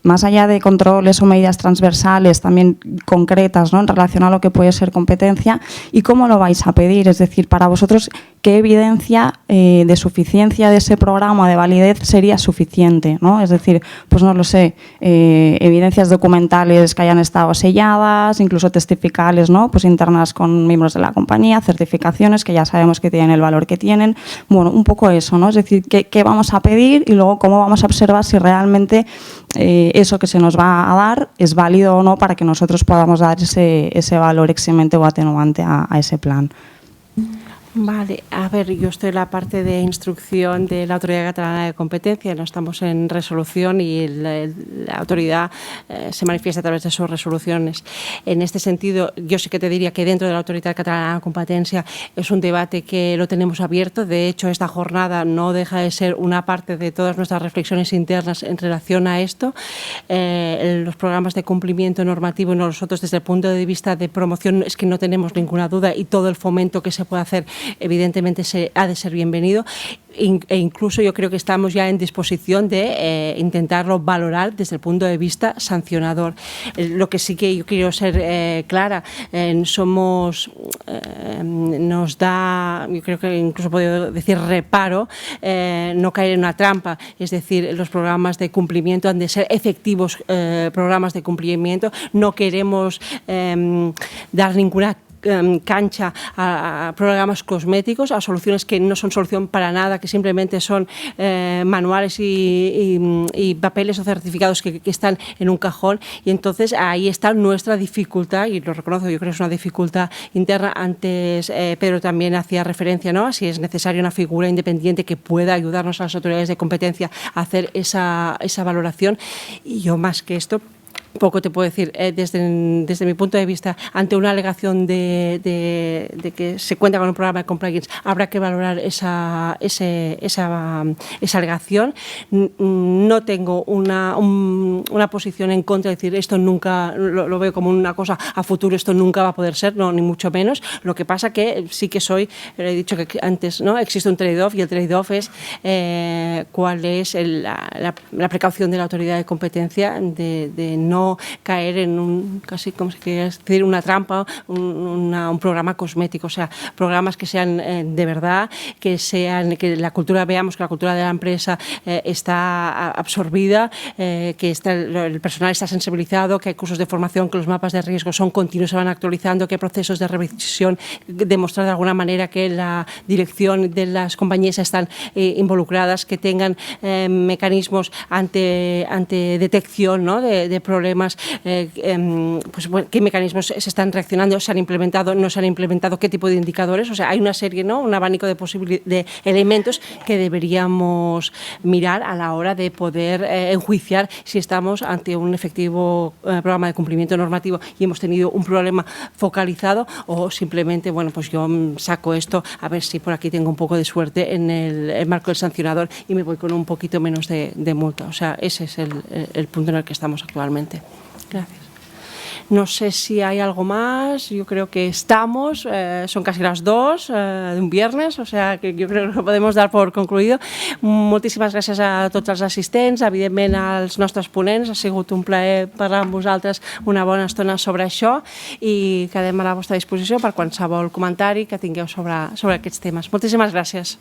Más allá de controles o medidas transversales también concretas, ¿no?, en relación a lo que puede ser competencia, y cómo lo vais a pedir. Es decir, para vosotros, ¿qué evidencia de suficiencia de ese programa, de validez, sería suficiente, ¿no? Es decir, pues no lo sé, evidencias documentales que hayan estado selladas, incluso testificales, ¿no?, pues internas con miembros de la compañía, certificaciones que ya sabemos que tienen el valor que tienen. Bueno, un poco eso, ¿no? Es decir, ¿qué vamos a pedir? Y luego, ¿cómo vamos a observar si realmente eso que se nos va a dar es válido o no para que nosotros podamos dar ese valor eximente o atenuante a ese plan? Vale, a ver, yo estoy en la parte de instrucción de la Autoridad Catalana de Competencia, no estamos en resolución y la autoridad se manifiesta a través de sus resoluciones. En este sentido, yo sí que te diría que dentro de la Autoridad Catalana de Competencia es un debate que lo tenemos abierto. De hecho, esta jornada no deja de ser una parte de todas nuestras reflexiones internas en relación a esto. Los programas de cumplimiento normativo, nosotros desde el punto de vista de promoción es que no tenemos ninguna duda, y todo el fomento que se puede hacer evidentemente ha de ser bienvenido, e incluso yo creo que estamos ya en disposición de intentarlo valorar desde el punto de vista sancionador. Lo que sí que yo quiero ser clara, nos da, yo creo que incluso puedo decir reparo, no caer en una trampa, es decir, los programas de cumplimiento han de ser efectivos programas de cumplimiento, no queremos dar ninguna cancha a programas cosméticos, a soluciones que no son solución para nada, que simplemente son manuales y papeles o certificados que están en un cajón, y entonces ahí está nuestra dificultad, y lo reconozco, yo creo que es una dificultad interna. Antes Pedro también hacía referencia, ¿no?, a si es necesaria una figura independiente que pueda ayudarnos a las autoridades de competencia a hacer esa valoración, y yo más que esto poco te puedo decir. Desde mi punto de vista, ante una alegación de que se cuenta con un programa de compliance, habrá que valorar esa alegación. No tengo una posición en contra de decir esto nunca, lo veo como una cosa a futuro, esto nunca va a poder ser, no, ni mucho menos. Lo que pasa que sí que he dicho que antes, ¿no?, existe un trade-off, y el trade-off es cuál es la precaución de la autoridad de competencia de no caer en casi como si quieras decir, una trampa, un programa cosmético, o sea, programas que sean de verdad, que la cultura, veamos que la cultura de la empresa está absorbida, que el personal está sensibilizado, que hay cursos de formación, que los mapas de riesgo son continuos, se van actualizando, que hay procesos de revisión, demostrar de alguna manera que la dirección de las compañías están involucradas, que tengan mecanismos ante detección, ¿no?, de problemas, pues, bueno, qué mecanismos se están reaccionando, se han implementado, no se han implementado, qué tipo de indicadores. O sea, hay una serie, ¿no?, un abanico de elementos que deberíamos mirar a la hora de poder enjuiciar si estamos ante un efectivo programa de cumplimiento normativo y hemos tenido un problema focalizado, o simplemente, bueno, pues yo saco esto a ver si por aquí tengo un poco de suerte en el marco del sancionador y me voy con un poquito menos de multa. O sea, ese es el punto en el que estamos actualmente. Gracias. No sé si hay algo más. Yo creo que estamos. Son casi las 2 de un viernes, o sea que yo creo que lo podemos dar por concluïdo. Moltíssimes gràcies a tots els assistents, evidentment als nostres ponents. Ha sigut un plaer parlar amb vosaltres una bona estona sobre això i quedem a la vostra disposició per qualsevol comentari que tingueu sobre aquests temes. Moltíssimes gràcies.